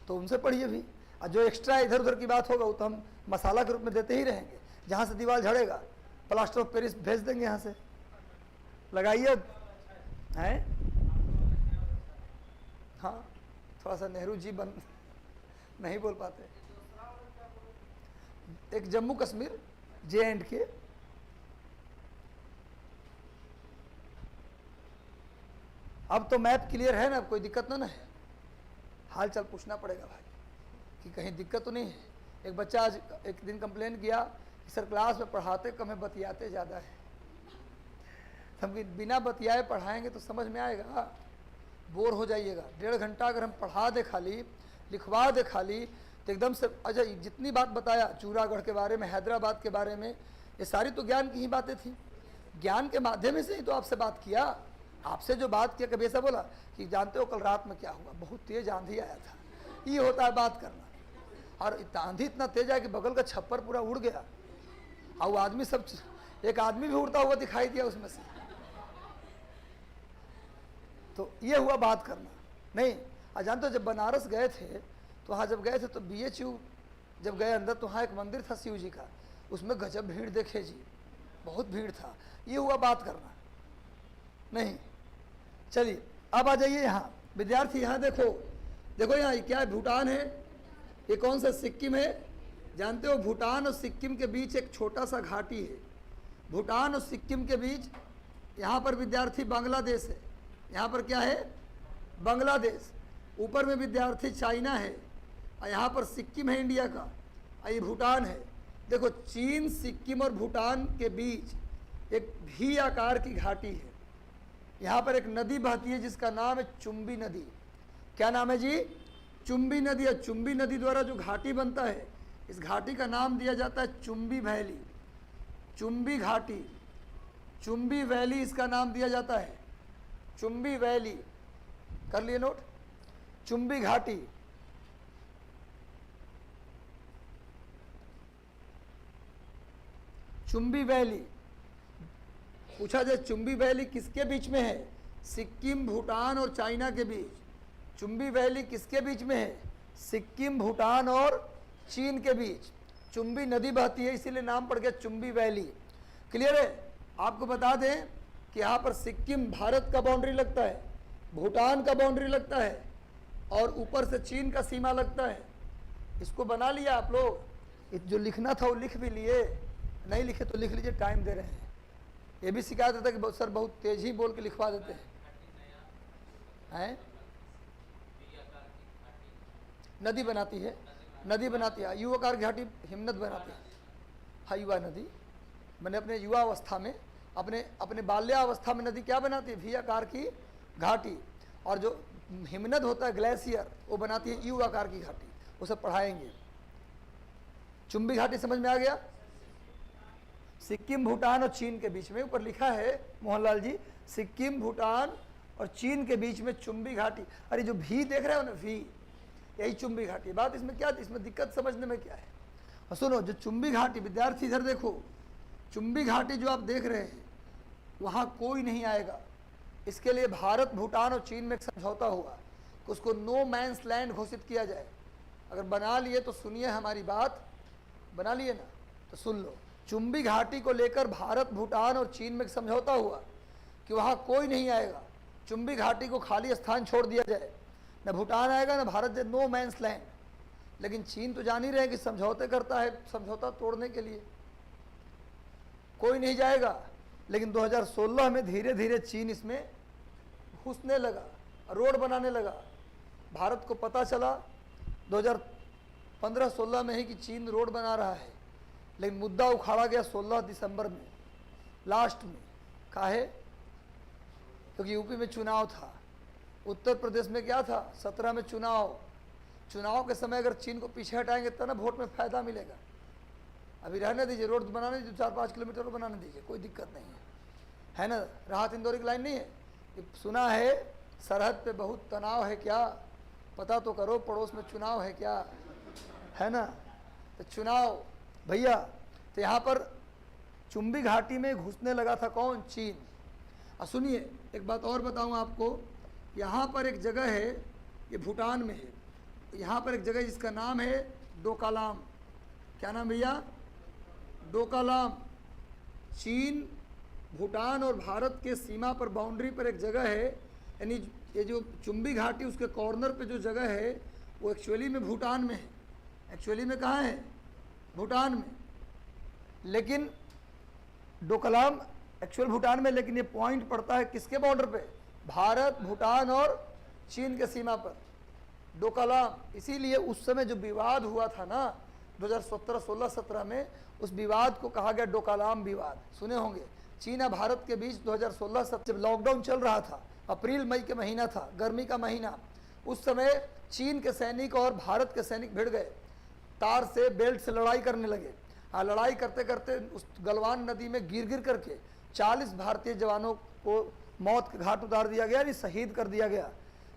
तो उनसे पढ़िए भी। और जो एक्स्ट्रा इधर उधर की बात होगा वो तो हम मसाला के रूप में देते ही रहेंगे। जहाँ से दीवार झड़ेगा प्लास्टर ऑफ पेरिस भेज देंगे, यहाँ से लगाइए हैं। हाँ, थोड़ा सा नेहरू जी बन नहीं बोल पाते। एक जम्मू कश्मीर JNK, अब तो मैप क्लियर है ना, कोई दिक्कत ना है। हाल चाल पूछना पड़ेगा भाई कि कहीं दिक्कत तो नहीं है। एक बच्चा आज एक दिन कंप्लेन किया कि सर क्लास में पढ़ाते कम है, बतियाते ज़्यादा है। हम बिना बतियाए पढ़ाएंगे तो समझ में आएगा, बोर हो जाइएगा। 1.5 घंटा अगर हम पढ़ा दे खाली, लिखवा दे खाली, तो एकदम से अच्छा जितनी बात बताया चूरागढ़ के बारे में, हैदराबाद के बारे में, ये सारी तो ज्ञान की ही बातें थी। ज्ञान के माध्यम से ही तो आपसे बात किया। आपसे जो बात किया, कभी ऐसा बोला कि जानते हो कल रात में क्या हुआ, बहुत तेज आंधी आया था। ये होता है बात करना। और आंधी इतना तेज आया कि बगल का छप्पर पूरा उड़ गया, और वो आदमी सब, एक आदमी भी उड़ता हुआ दिखाई दिया उसमें से। तो ये हुआ बात करना। नहीं, आज जानते हो जब बनारस गए थे तो वहाँ जब गए थे तो BHU जब गए अंदर, तो वहाँ एक मंदिर था शिव जी का, उसमें गजब भीड़ देखे जी, बहुत भीड़ था। ये हुआ बात करना। नहीं, चलिए अब आ जाइए यहाँ विद्यार्थी। यहाँ देखो, देखो यहाँ क्या है, भूटान है, ये कौन सा सिक्किम है। जानते हो भूटान और सिक्किम के बीच एक छोटा सा घाटी है। भूटान और सिक्किम के बीच यहाँ पर विद्यार्थी बांग्लादेश है। यहाँ पर क्या है, बांग्लादेश। ऊपर में विद्यार्थी चाइना है, और यहाँ पर सिक्किम है इंडिया का, और ये भूटान है। देखो चीन, सिक्किम और भूटान के बीच एक V आकार की घाटी है। यहाँ पर एक नदी बहती है जिसका नाम है चुम्बी नदी। क्या नाम है जी, चुम्बी नदी। और चुम्बी नदी द्वारा जो घाटी बनता है, इस घाटी का नाम दिया जाता है चुम्बी वैली, चुम्बी घाटी, चुम्बी वैली इसका नाम दिया जाता है, चुम्बी वैली। कर लिए नोट, चुम्बी घाटी। चुम्बी वैली पूछा जाए, चुम्बी वैली किसके बीच में है, सिक्किम, भूटान और चाइना के बीच। चुंबी वैली किसके बीच में है? सिक्किम, भूटान और चीन के बीच चुंबी नदी बहती है, इसीलिए नाम पड़ गया चुंबी वैली। क्लियर है? आपको बता दें कि यहाँ पर सिक्किम भारत का बाउंड्री लगता है, भूटान का बाउंड्री लगता है और ऊपर से चीन का सीमा लगता है। इसको बना लिया आप लोग? जो लिखना था वो लिख भी लिए, नहीं लिखे तो लिख लीजिए, टाइम दे रहे हैं। ये भी शिकायत होता है कि सर बहुत तेज ही बोल के लिखवा देते हैं। नदी बनाती है, नदी बनाती है, युवाकार घाटी हिमनद बनाती है। हाँ, युवा नदी, मैंने अपने युवा अवस्था में, अपने बाल्यावस्था में नदी क्या बनाती है? वी आकार की घाटी। और जो हिमनद होता है ग्लेशियर, वो बनाती है यू आकार की घाटी। उसे पढ़ाएंगे। चुंबी घाटी समझ में आ गया? सिक्किम, भूटान और चीन के बीच में, ऊपर लिखा है मोहनलाल जी, सिक्किम, भूटान और चीन के बीच में चुंबी घाटी। अरे जो भी देख रहे हो ना, वी, यही चुंबी घाटी। बात इसमें क्या, इसमें दिक्कत समझने में क्या है? और सुनो, जो चुंबी घाटी, विद्यार्थी इधर देखो, चुंबी घाटी जो आप देख रहे हैं, वहाँ कोई नहीं आएगा। इसके लिए भारत, भूटान और चीन में एक समझौता हुआ कि उसको नो मैंस लैंड घोषित किया जाए। अगर बना लिए तो सुनिए हमारी बात, बना लिए ना तो सुन लो। चुंबी घाटी को लेकर भारत, भूटान और चीन में एक समझौता हुआ कि वहाँ कोई नहीं आएगा। चुंबी घाटी को खाली स्थान छोड़ दिया जाए, न भूटान आएगा न भारत, नो मैंस लैंड। लेकिन चीन तो जान ही रहे कि समझौते करता है समझौता तोड़ने के लिए, कोई नहीं जाएगा। लेकिन 2016 में धीरे धीरे चीन इसमें घुसने लगा, रोड बनाने लगा। भारत को पता चला 2015-16 में ही कि चीन रोड बना रहा है, लेकिन मुद्दा उखाड़ा गया 16 दिसंबर में, लास्ट में। काहे? क्योंकि यूपी में चुनाव था, उत्तर प्रदेश में क्या था, 17 में चुनाव के समय अगर चीन को पीछे हटाएंगे तो ना वोट में फ़ायदा मिलेगा। अभी रहने दीजिए, रोड बनाने दीजिए, 4-5 किलोमीटर बनाने दीजिए, कोई दिक्कत नहीं है ना? राहत इंदौरी की लाइन नहीं है? सुना है सरहद पे बहुत तनाव है, क्या पता तो करो, पड़ोस में चुनाव है क्या, है ना? तो चुनाव भैया, तो यहाँ पर चुंबी घाटी में घुसने लगा था कौन? चीन। और सुनिए एक बात और बताऊँ आपको, यहाँ पर एक जगह है, ये भूटान में है, यहाँ पर एक जगह जिसका नाम है डोकालाम। क्या नाम भैया? डोकालाम। चीन, भूटान और भारत के सीमा पर, बाउंड्री पर एक जगह है, यानी ये जो चुंबी घाटी उसके कॉर्नर पे जो जगह है वो एक्चुअली में भूटान में है। एक्चुअली में कहाँ है? भूटान में। लेकिन डोकलाम एक्चुअल भूटान में, लेकिन ये पॉइंट पड़ता है किसके बॉर्डर पे? भारत, भूटान और चीन के सीमा पर डोकलाम। इसीलिए उस समय जो विवाद हुआ था ना 2017 में, उस विवाद को कहा गया डोकलाम विवाद। सुने होंगे, चीन और भारत के बीच 2016 जब लॉकडाउन चल रहा था, अप्रैल मई के महीना था, गर्मी का महीना, उस समय चीन के सैनिक और भारत के सैनिक भिड़ गए, तार से, बेल्ट से लड़ाई करने लगे। लड़ाई करते करते उस गलवान नदी में गिर करके 40 भारतीय जवानों को मौत के घाट उतार दिया गया, यानी शहीद कर दिया गया।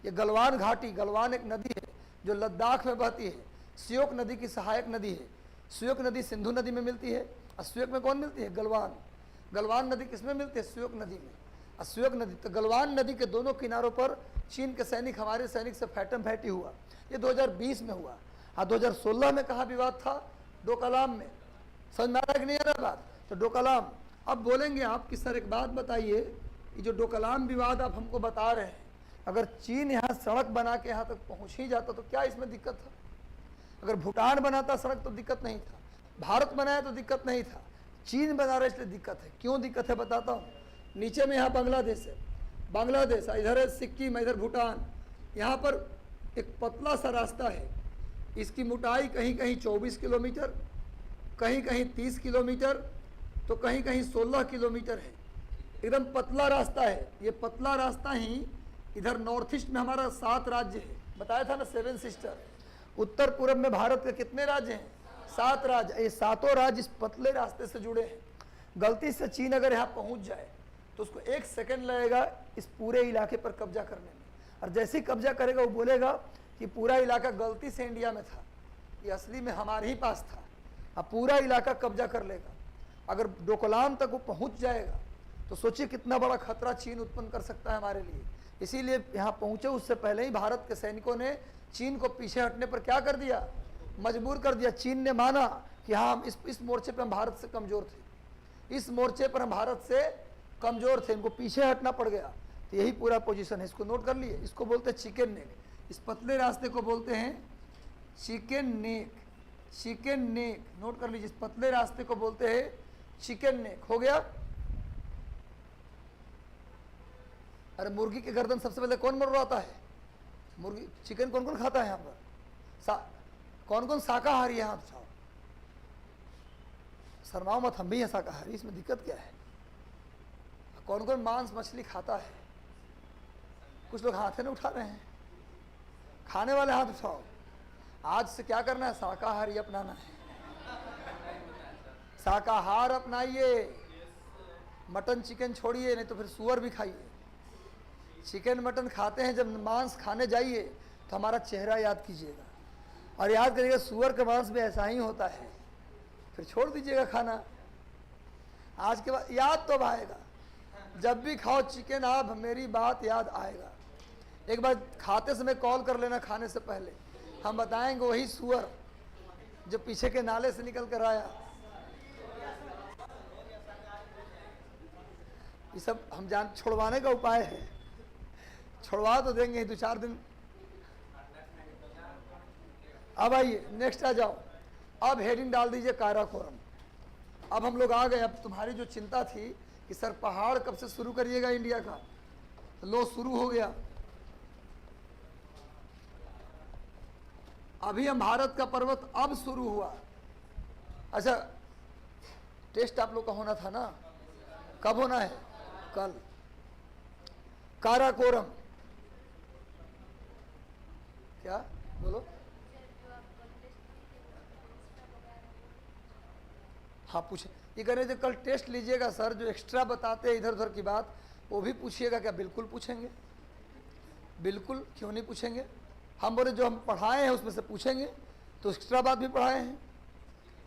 ये गलवान घाटी, गलवान एक नदी है जो लद्दाख में बहती है, श्योक नदी की सहायक नदी है। श्योक नदी सिंधु नदी में मिलती है, और श्योक में कौन मिलती है? गलवान। गलवान नदी किस में मिलती है? श्योक नदी में। और श्योक नदी, तो गलवान नदी के दोनों किनारों पर चीन के सैनिक हमारे सैनिक से फैटम फैटी हुआ। ये 2020 में हुआ। हाँ, 2016 में कहाँ विवाद था? डोकलाम में। समझ में आ रहा है कि नहीं आ रहा बात? तो डोकलाम। अब बोलेंगे आप कि सर एक बात बताइए, ये जो डोकलाम विवाद आप हमको बता रहे हैं, अगर चीन यहाँ सड़क बना के यहाँ तक पहुँच ही जाता तो क्या इसमें दिक्कत था? अगर भूटान बनाता सड़क तो दिक्कत नहीं था, भारत बनाया तो दिक्कत नहीं था, चीन बना रहा इसलिए दिक्कत है। क्यों दिक्कत है बताता हूँ। नीचे में यहाँ बांग्लादेश है, बांग्लादेश, इधर है सिक्किम, इधर भूटान। यहाँ पर एक पतला सा रास्ता है, इसकी मोटाई कहीं कहीं 24 किलोमीटर, कहीं कहीं 30 किलोमीटर, तो कहीं कहीं 16 किलोमीटर है। एकदम पतला रास्ता है। ये पतला रास्ता ही इधर नॉर्थ ईस्ट में हमारा 7 राज्य है, बताया था ना 7 सिस्टर। उत्तर पूर्व में भारत के कितने राज्य हैं? 7 राज्य। ये 7 राज्य इस पतले रास्ते से जुड़े हैं। गलती से चीन अगर यहाँ पहुँच जाए तो उसको 1 सेकंड लगेगा इस पूरे इलाके पर कब्जा करने में, और जैसे ही कब्जा करेगा वो बोलेगा कि पूरा इलाका गलती से इंडिया में था, ये असली में हमारे ही पास था। अब पूरा इलाका कब्जा कर लेगा। अगर डोकलाम तक वो पहुँच जाएगा तो सोचिए कितना बड़ा खतरा चीन उत्पन्न कर सकता है हमारे लिए। इसीलिए यहाँ पहुंचे उससे पहले ही भारत के सैनिकों ने चीन को पीछे हटने पर क्या कर दिया, मजबूर कर दिया। चीन ने माना कि हाँ हम इस मोर्चे पर हम भारत से कमज़ोर थे, इस मोर्चे पर हम भारत से कमज़ोर थे, इनको पीछे हटना पड़ गया। तो यही पूरा पोजीशन है, इसको नोट कर लिए। इसको बोलते हैं चिकन नेक, इस पतले रास्ते को बोलते हैं chicken neck. Chicken neck note कर लीजिए, इस पतले रास्ते को बोलते हैं चिकन नेक। हो गया। अरे मुर्गी के गर्दन सबसे पहले कौन मरवाता है? मुर्गी। चिकन कौन कौन खाता है यहाँ पर? कौन कौन शाकाहारी है? हाथ उठाओ, शर्माओ मत, हम भी हैं शाकाहारी, इसमें दिक्कत क्या है? कौन कौन मांस मछली खाता है? कुछ लोग हाथ नहीं उठा रहे हैं। खाने वाले हाथ उठाओ। आज से क्या करना है? शाकाहारी अपनाना है। शाकाहार अपनाइए, मटन चिकन छोड़िए, नहीं तो फिर सुअर भी खाइए। चिकन मटन खाते हैं, जब मांस खाने जाइए तो हमारा चेहरा याद कीजिएगा और याद करिएगा सुअर के मांस में ऐसा ही होता है, फिर छोड़ दीजिएगा खाना। आज के बाद याद तो आएगा, जब भी खाओ चिकन आप मेरी बात याद आएगा। एक बार खाते समय कॉल कर लेना खाने से पहले, हम बताएंगे वही सुअर जो पीछे के नाले से निकल कर आया। ये सब हम जान छोड़वाने का उपाय है, छोड़वा तो देंगे 2-4 दिन। अब आइए नेक्स्ट आ जाओ। अब हेडिंग डाल दीजिए काराकोरम। अब हम लोग आ गए। अब तुम्हारी जो चिंता थी कि सर पहाड़ कब से शुरू करिएगा इंडिया का, तो लो शुरू हो गया। अभी हम भारत का पर्वत अब शुरू हुआ। अच्छा, टेस्ट आप लोग का होना था ना, कब होना है? कल। काराकोरम क्या बोलो? हाँ पूछे। ये कह रहे थे कल टेस्ट लीजिएगा सर, जो एक्स्ट्रा बताते हैं इधर उधर की बात वो भी पूछिएगा क्या? बिल्कुल पूछेंगे, बिल्कुल, क्यों नहीं पूछेंगे। हम बोले जो हम पढ़ाए हैं उसमें से पूछेंगे, तो एक्स्ट्रा बात भी पढ़ाए हैं।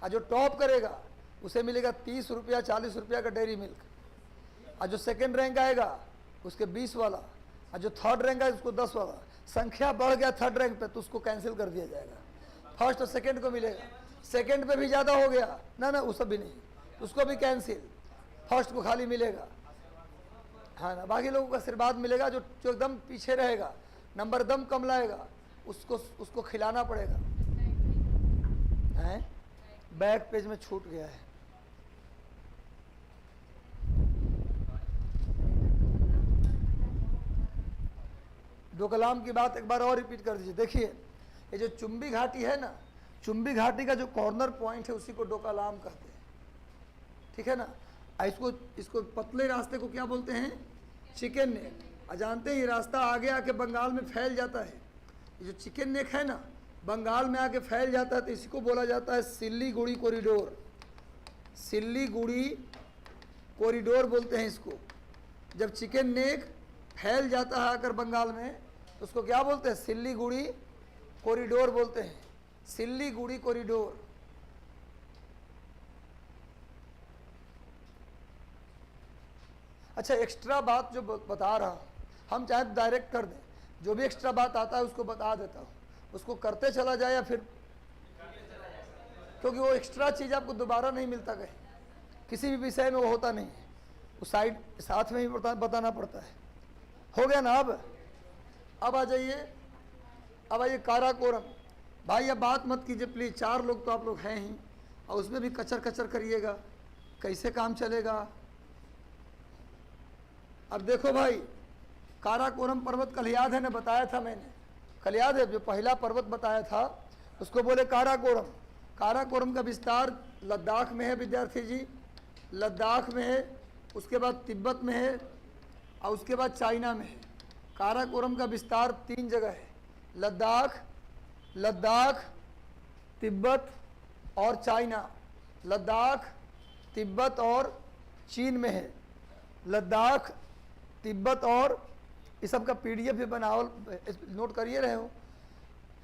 और जो टॉप करेगा उसे मिलेगा 30 रुपया 40 रुपया का डेयरी मिल्क, और जो सेकंड रैंक आएगा उसके 20 वाला, और जो थर्ड रैंक आएगा उसको 10 वाला। संख्या बढ़ गया थर्ड रैंक पे तो उसको कैंसिल कर दिया जाएगा। फर्स्ट और सेकंड को मिलेगा, सेकंड पे भी ज़्यादा हो गया ना ना, उस भी नहीं, उसको भी कैंसिल, फर्स्ट को खाली मिलेगा। हाँ ना, बाकी लोगों का आशीर्वाद मिलेगा। जो एकदम पीछे रहेगा, नंबर दम कम लाएगा, उसको खिलाना पड़ेगा। हैं? बैक पेज में छूट गया है। डोकलाम की बात एक बार और रिपीट कर दीजिए। देखिए ये जो चुंबी घाटी है ना, चुंबी घाटी का जो कॉर्नर पॉइंट है उसी को डोकालाम कहते हैं, ठीक है ना। इसको पतले रास्ते को क्या बोलते हैं? Chicken neck. जानते हैं ये रास्ता आगे आके बंगाल में फैल जाता है। ये जो चिकन नेक है ना, बंगाल में आके फैल जाता है, तो इसी को बोला जाता है सिल्लीगुड़ी कॉरिडोर। सिल्लीगुड़ी कॉरिडोर बोलते हैं इसको। जब चिकन नेक फैल जाता है आकर बंगाल में तो उसको क्या बोलते हैं? सिल्लीगुड़ी कॉरिडोर बोलते हैं, सिल्लीगुड़ी कॉरिडोर। अच्छा, एक्स्ट्रा बात जो बता रहा हूँ, हम चाहे तो डायरेक्ट कर दें, जो भी एक्स्ट्रा बात आता है उसको बता देता हूँ, उसको करते चला जाए या फिर, क्योंकि वो एक्स्ट्रा चीज़ आपको दोबारा नहीं मिलता कहीं, किसी भी विषय में वो होता नहीं है, वो साइड साथ में ही बताना पड़ता है। हो गया ना। अब आ जाइए, अब आइए काराकोरम। भाई अब बात मत कीजिए प्लीज़, 4 लोग तो आप लोग हैं ही, और उसमें भी कचर कचर करिएगा, कैसे काम चलेगा। अब देखो भाई, काराकोरम पर्वत कल याद है ना, बताया था मैंने, कल याद है जो पहला पर्वत बताया था उसको बोले काराकोरम। काराकोरम का विस्तार लद्दाख में है विद्यार्थी जी, लद्दाख में है, उसके बाद तिब्बत में है, और उसके बाद चाइना में है। काराकोरम का विस्तार 3 जगह है, लद्दाख, तिब्बत और चाइना। लद्दाख, तिब्बत और चीन में है। लद्दाख, तिब्बत और इस सब का PDF भी बनाओ, नोट करिए रहे हो,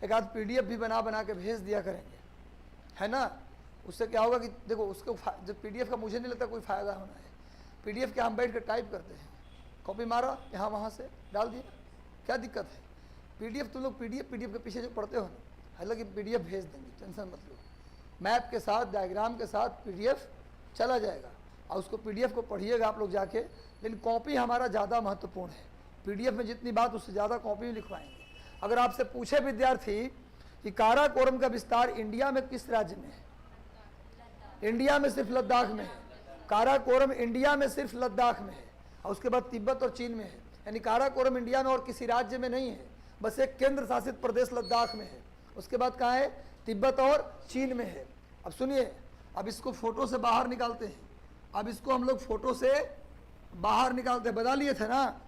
एक आध PDF भी बना के भेज दिया करेंगे, है ना। उससे क्या होगा कि देखो उसको जब PDF का मुझे नहीं लगता कोई फ़ायदा होना है, PDF क्या हम बैठ कर टाइप करते हैं, कॉपी मारा यहाँ वहाँ से डाल दिया, क्या दिक्कत है। PDF तुम लोग PDF के पीछे जो पढ़ते हो ना, हालांकि PDF भेज देंगे, टेंशन मत लो, मैप के साथ डायग्राम के साथ PDF चला जाएगा और उसको PDF को पढ़िएगा आप लोग जाके। लेकिन कॉपी हमारा ज़्यादा महत्वपूर्ण है, PDF में जितनी बात उससे ज़्यादा कॉपी में लिखवाएंगे। अगर आपसे पूछे विद्यार्थी कि काराकोरम का विस्तार इंडिया में किस राज्य में है, इंडिया में सिर्फ लद्दाख में है। काराकोरम इंडिया में सिर्फ लद्दाख में है और उसके बाद तिब्बत और चीन में है, यानी काराकोरम इंडिया में और किसी राज्य में नहीं है, बस एक केंद्र शासित प्रदेश लद्दाख में है। उसके बाद कहाँ है, तिब्बत और चीन में है। अब सुनिए, अब इसको फोटो से बाहर निकालते हैं, अब इसको हम लोग फोटो से बाहर निकालते हैं, बना लिए थे ना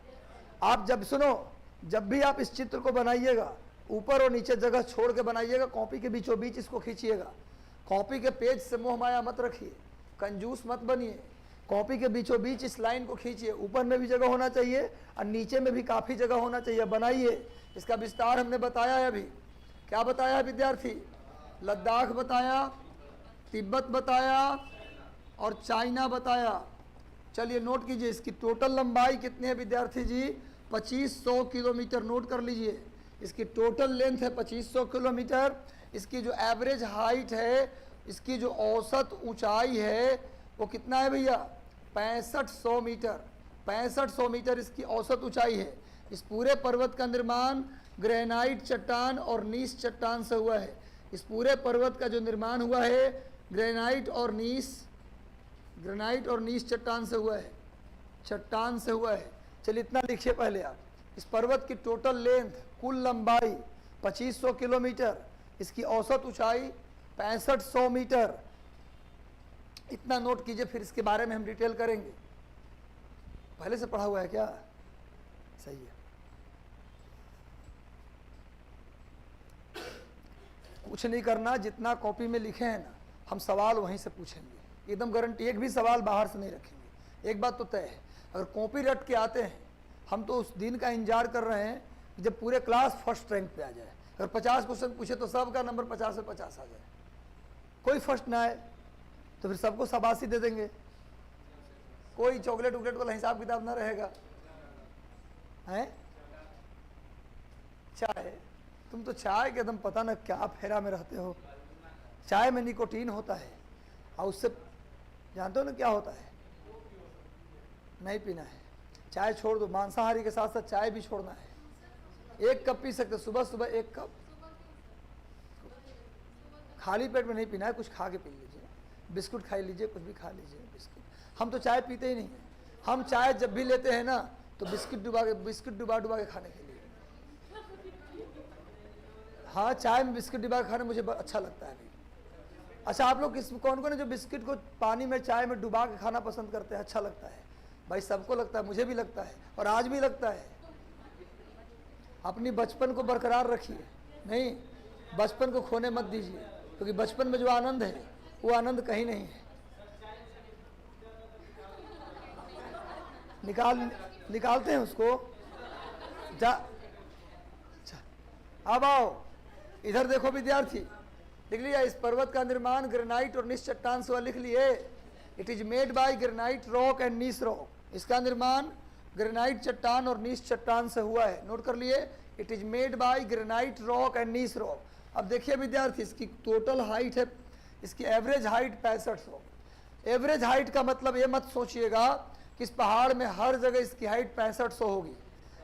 आप। जब सुनो, जब भी आप इस चित्र को बनाइएगा ऊपर और नीचे जगह छोड़ के बनाइएगा, कॉपी के बीचों बीच इसको खींचिएगा, कॉपी के पेज से मोह माया मत रखिए, कंजूस मत बनिए, कॉपी के बीचों बीच इस लाइन को खींचिए, ऊपर में भी जगह होना चाहिए और नीचे में भी काफ़ी जगह होना चाहिए, बनाइए। इसका विस्तार हमने बताया है अभी, क्या बताया है विद्यार्थी, लद्दाख बताया, तिब्बत बताया और चाइना बताया। चलिए नोट कीजिए, इसकी टोटल लंबाई कितनी है विद्यार्थी जी, 2500 किलोमीटर, नोट कर लीजिए। इसकी टोटल लेंथ है 2500 किलोमीटर, इसकी जो एवरेज हाइट है, इसकी जो औसत ऊंचाई है वो कितना है भैया, 6500 मीटर, 6500 मीटर इसकी औसत ऊंचाई है। इस पूरे पर्वत का निर्माण ग्रेनाइट चट्टान और नीस चट्टान से हुआ है। इस पूरे पर्वत का जो निर्माण हुआ है ग्रेनाइट और नीस चट्टान से हुआ है, चट्टान से हुआ है। चलिए इतना लिखिए पहले आप, इस पर्वत की टोटल लेंथ, कुल लंबाई 2500 किलोमीटर, इसकी औसत ऊंचाई 6500 मीटर, इतना नोट कीजिए, फिर इसके बारे में हम डिटेल करेंगे। पहले से पढ़ा हुआ है क्या, सही है। कुछ नहीं करना, जितना कॉपी में लिखे हैं ना, हम सवाल वहीं से पूछेंगे, एकदम गारंटी, एक भी सवाल बाहर से नहीं रखेंगे। एक बात तो तय है, अगर कॉपी रट के आते हैं, हम तो उस दिन का इंतजार कर रहे हैं जब पूरे क्लास फर्स्ट रैंक पे आ जाए। अगर 50 क्वेश्चन पूछे तो सबका नंबर 50 से 50 आ जाए, कोई फर्स्ट ना आए तो फिर सबको शाबाशी दे देंगे, कोई चॉकलेट वॉकलेट वाला हिसाब किताब ना रहेगा। हैं चाय, तुम तो चाय के एकदम पता ना क्या फेरा में रहते हो। चाय में निकोटीन होता है और उससे जानते हो ना क्या होता है, नहीं पीना है, चाय छोड़ दो, मांसाहारी के साथ साथ चाय भी छोड़ना है। 1 कप पी सकते, सुबह सुबह 1 कप, खाली पेट में नहीं पीना है, कुछ खा के पी लीजिए, बिस्कुट खा लीजिए, कुछ भी खा लीजिए बिस्कुट। हम तो चाय पीते ही नहीं है, हम चाय जब भी लेते हैं ना तो बिस्किट डुबा के खाने के लिए। हाँ, चाय में बिस्किट डुबा के खाना मुझे अच्छा लगता है। अच्छा, आप लोग कौन कौन है जो बिस्किट को पानी में चाय में डुबा के खाना पसंद करते हैं, अच्छा लगता है? भाई सबको लगता है, मुझे भी लगता है और आज भी लगता है। अपनी बचपन को बरकरार रखिए, नहीं बचपन को खोने मत दीजिए, क्योंकि बचपन में जो आनंद है वो आनंद कहीं नहीं है। निकालते हैं उसको, जा अब आओ इधर देखो विद्यार्थी, लिख लिया, इस पर्वत का निर्माण ग्रेनाइट और नीस चट्टान से हुआ, लिख लिए। It is made by granite rock and gneiss rock, इसका निर्माण ग्रेनाइट चट्टान और नीस चट्टान से हुआ है, नोट कर लिए। It is made by granite rock and gneiss rock. अब देखिए विद्यार्थी, इसकी टोटल हाइट है, इसकी एवरेज हाइट 6500। एवरेज हाइट का मतलब ये मत सोचिएगा कि इस पहाड़ में हर जगह इसकी हाइट 6500 होगी,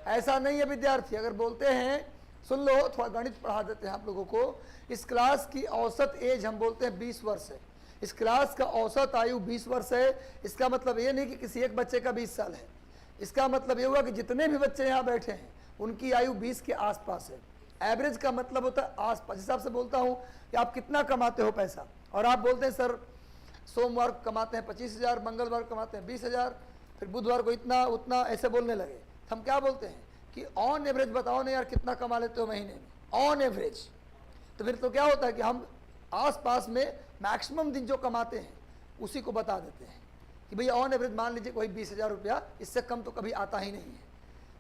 ऐसा नहीं है विद्यार्थी। अगर बोलते हैं, सुन लो, थोड़ा गणित पढ़ा देते हैं आप लोगों को। इस क्लास की औसत एज हम बोलते हैं 20 वर्ष है, इस क्लास का औसत आयु 20 वर्ष है। इसका मतलब ये नहीं कि किसी एक बच्चे का 20 साल है, इसका मतलब ये हुआ कि जितने भी बच्चे यहाँ बैठे हैं उनकी आयु 20 के आसपास है। एवरेज का मतलब होता है आसपास। हिसाब से बोलता हूँ कि आप कितना कमाते हो पैसा, और आप बोलते हैं सर सोमवार कमाते हैं 25,000, मंगलवार कमाते हैं 20,000, फिर बुधवार को इतना उतना ऐसे बोलने लगे। हम क्या बोलते हैं कि ऑन एवरेज बताओ ना यार, कितना कमा लेते हो महीने में, ऑन एवरेज। तो फिर तो क्या होता है कि हम आसपास में मैक्सिमम दिन जो कमाते हैं उसी को बता देते हैं कि भैया ऑन एवरेज मान लीजिए कोई 20,000 रुपया, इससे कम तो कभी आता ही नहीं है।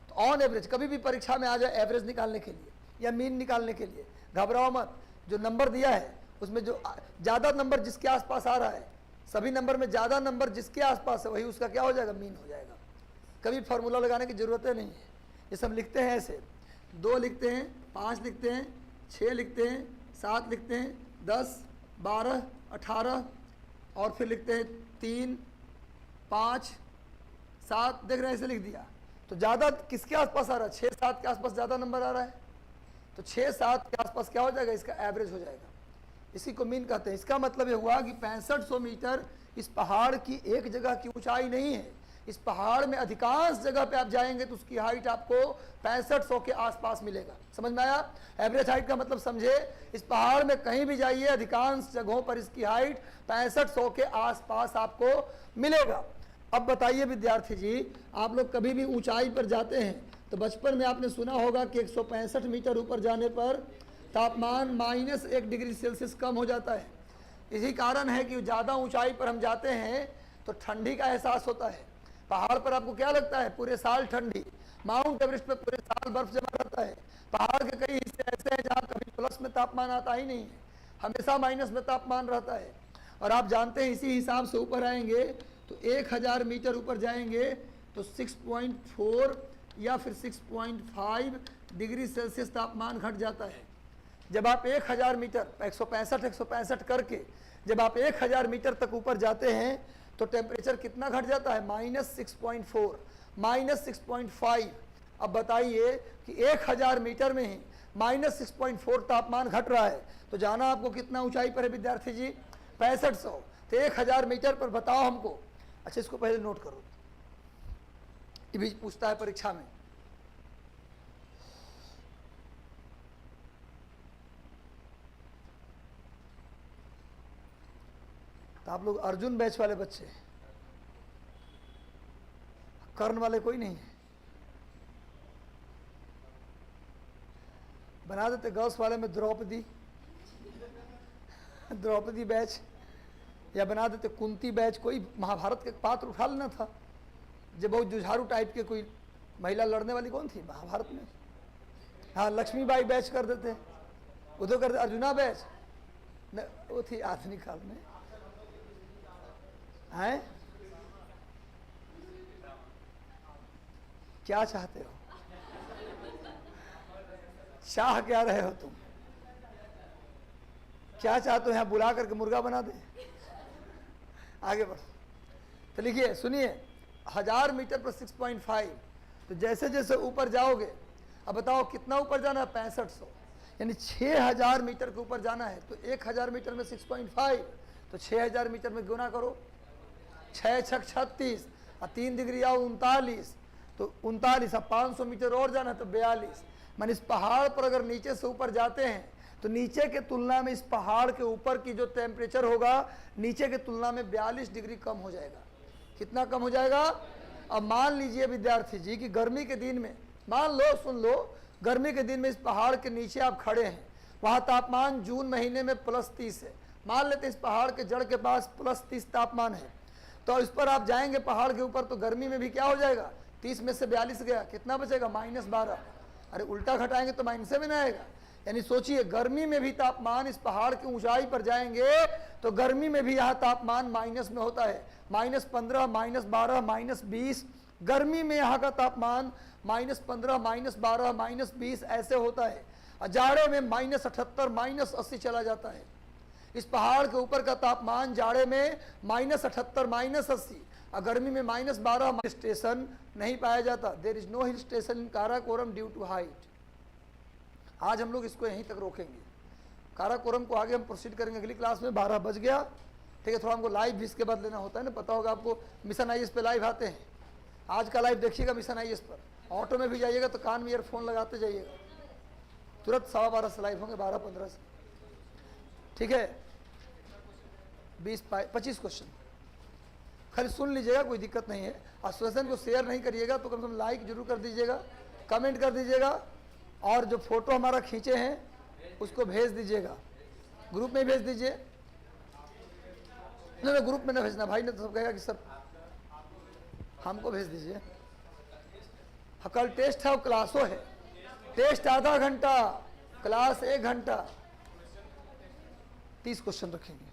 तो ऑन एवरेज कभी भी परीक्षा में आ जाए एवरेज निकालने के लिए या मीन निकालने के लिए, घबराओ मत। जो नंबर दिया है उसमें जो ज़्यादा नंबर जिसके आसपास आ रहा है सभी नंबर में ज़्यादा नंबर जिसके आसपास है वही उसका क्या हो जाएगा, मीन हो जाएगा। कभी फार्मूला लगाने की ज़रूरत नहीं है। ये सब लिखते हैं ऐसे, 2 लिखते हैं, 5 लिखते हैं, 6 लिखते हैं, 7 लिखते हैं, 10, 12, 18 और फिर लिखते हैं 3, 5, 7, देख रहे हैं ऐसे लिख दिया। तो ज़्यादा किसके आसपास आ रहा है, 6, 7 के आसपास ज़्यादा नंबर आ रहा है, तो 6, 7 के आसपास क्या हो जाएगा, इसका एवरेज हो जाएगा। इसी को मीन कहते हैं। इसका मतलब ये हुआ कि 6500 मीटर इस पहाड़ की एक जगह की ऊंचाई नहीं है। इस पहाड़ में अधिकांश जगह पे आप जाएंगे तो उसकी हाइट आपको 6500 के आसपास मिलेगा। समझ में आया? एवरेज हाइट का मतलब समझे, इस पहाड़ में कहीं भी जाइए अधिकांश जगहों पर इसकी हाइट 6500 के आसपास आपको मिलेगा। अब बताइए विद्यार्थी जी, आप लोग कभी भी ऊंचाई पर जाते हैं तो बचपन में आपने सुना होगा कि 165 मीटर ऊपर जाने पर तापमान -1 डिग्री सेल्सियस कम हो जाता है। इसी कारण है कि ज़्यादा ऊंचाई पर हम जाते हैं तो ठंडी का एहसास होता है। पहाड़ पर आपको क्या लगता है, पूरे साल ठंडी। माउंट एवरेस्ट पर पूरे साल बर्फ जमा रहता है। पहाड़ के कई हिस्से ऐसे हैं जहाँ कभी प्लस में तापमान आता ही नहीं है, हमेशा माइनस में तापमान रहता है। और आप जानते हैं इसी हिसाब से ऊपर आएंगे तो 1000 मीटर ऊपर जाएंगे तो 6.4 या फिर 6.5 डिग्री सेल्सियस तापमान घट जाता है। जब आप 1000 मीटर 165 करके जब आप 1000 मीटर तक ऊपर जाते हैं तो टेम्परेचर कितना घट जाता है, -6.4, -6.5। अब बताइए कि 1000 मीटर में ही -6.4 तापमान घट रहा है तो जाना आपको कितना ऊंचाई पर है विद्यार्थी जी, 6500। तो 1000 मीटर पर बताओ हमको। अच्छा, इसको पहले नोट करो, ये भी पूछता है परीक्षा में। तो आप लोग अर्जुन बैच वाले बच्चे, कर्ण वाले कोई नहीं है, बना देते गर्ल्स वाले में द्रौपदी बैच, या बना देते कुंती बैच। कोई महाभारत के पात्र उठा लेना था, जब बहुत जुझारू टाइप के कोई महिला लड़ने वाली कौन थी महाभारत में, हाँ लक्ष्मीबाई बैच कर देते, उधर कर देते अर्जुना बैच न, वो थी आधुनिक काल में हैं। क्या चाहते हो, चाह क्या रहे हो तुम, क्या चाहते हो, यहाँ बुला करके मुर्गा बना दे। आगे बढ़ो तो लिखिए, सुनिए, 1000 मीटर पर 6.5। तो जैसे जैसे ऊपर जाओगे, अब बताओ कितना ऊपर जाना है, 6500, यानी 6000 मीटर के ऊपर जाना है। तो 1000 मीटर में 6.5, तो 6000 मीटर में गुना करो, 6 छक 36 और 3 डिग्री आओ 39, तो 39। अब 500 मीटर और जाना तो 42। मान इस पहाड़ पर अगर नीचे से ऊपर जाते हैं तो नीचे के तुलना में इस पहाड़ के ऊपर की जो टेम्परेचर होगा नीचे के तुलना में 42 डिग्री कम हो जाएगा। कितना कम हो जाएगा? अब मान लीजिए विद्यार्थी जी कि गर्मी के दिन में, मान लो, सुन लो, गर्मी के दिन में इस पहाड़ के नीचे आप खड़े हैं, वहाँ तापमान जून महीने में +30 है। मान लेते हैं इस पहाड़ के जड़ के पास +30 तापमान है, तो इस पर आप जाएंगे पहाड़ के ऊपर तो गर्मी में भी क्या हो जाएगा, 30 में से 42 गया, कितना बचेगा, -12। अरे उल्टा घटाएंगे तो माइनस में ना आएगा। यानी सोचिए, गर्मी में भी तापमान, इस पहाड़ की ऊंचाई पर जाएंगे तो गर्मी में भी यहाँ तापमान माइनस में होता है, -15, -12, -20। गर्मी में यहाँ का तापमान -15, -12, -20 ऐसे होता है। और जाड़े में -78, -80 चला जाता है। इस पहाड़ के ऊपर का तापमान जाड़े में -78, -80 और गर्मी में -12। स्टेशन नहीं पाया जाता, there is no hill station in Karakoram due to height. आज हम लोग इसको यहीं तक रोकेंगे, काराकोरम को आगे हम प्रोसीड करेंगे अगली क्लास में। 12 बज गया, ठीक है। थोड़ा हमको लाइव भी इसके बाद लेना होता है ना, पता होगा आपको, मिशन IAS पे लाइव आते हैं। आज का लाइव देखिएगा मिशन IAS पर, ऑटो में भी जाइएगा तो कान में ईयरफोन लगाते जाइएगा, तुरंत 12:15 से लाइव होंगे, 12:15 से, ठीक है। 20-25 क्वेश्चन खाली सुन लीजिएगा, कोई दिक्कत नहीं है। और सेशन को शेयर नहीं करिएगा तो कम से कम लाइक जरूर कर दीजिएगा, कमेंट कर दीजिएगा, और जो फोटो हमारा खींचे हैं उसको भेज दीजिएगा, ग्रुप में भेज दीजिए। नहीं, ग्रुप में ना भेजना भाई, ने तो सब कहेगा कि सब हमको भेज दीजिए। हाँ, कल टेस्ट है और क्लासों है, टेस्ट आधा घंटा, क्लास 1 घंटा, 30 क्वेश्चन रखेंगे।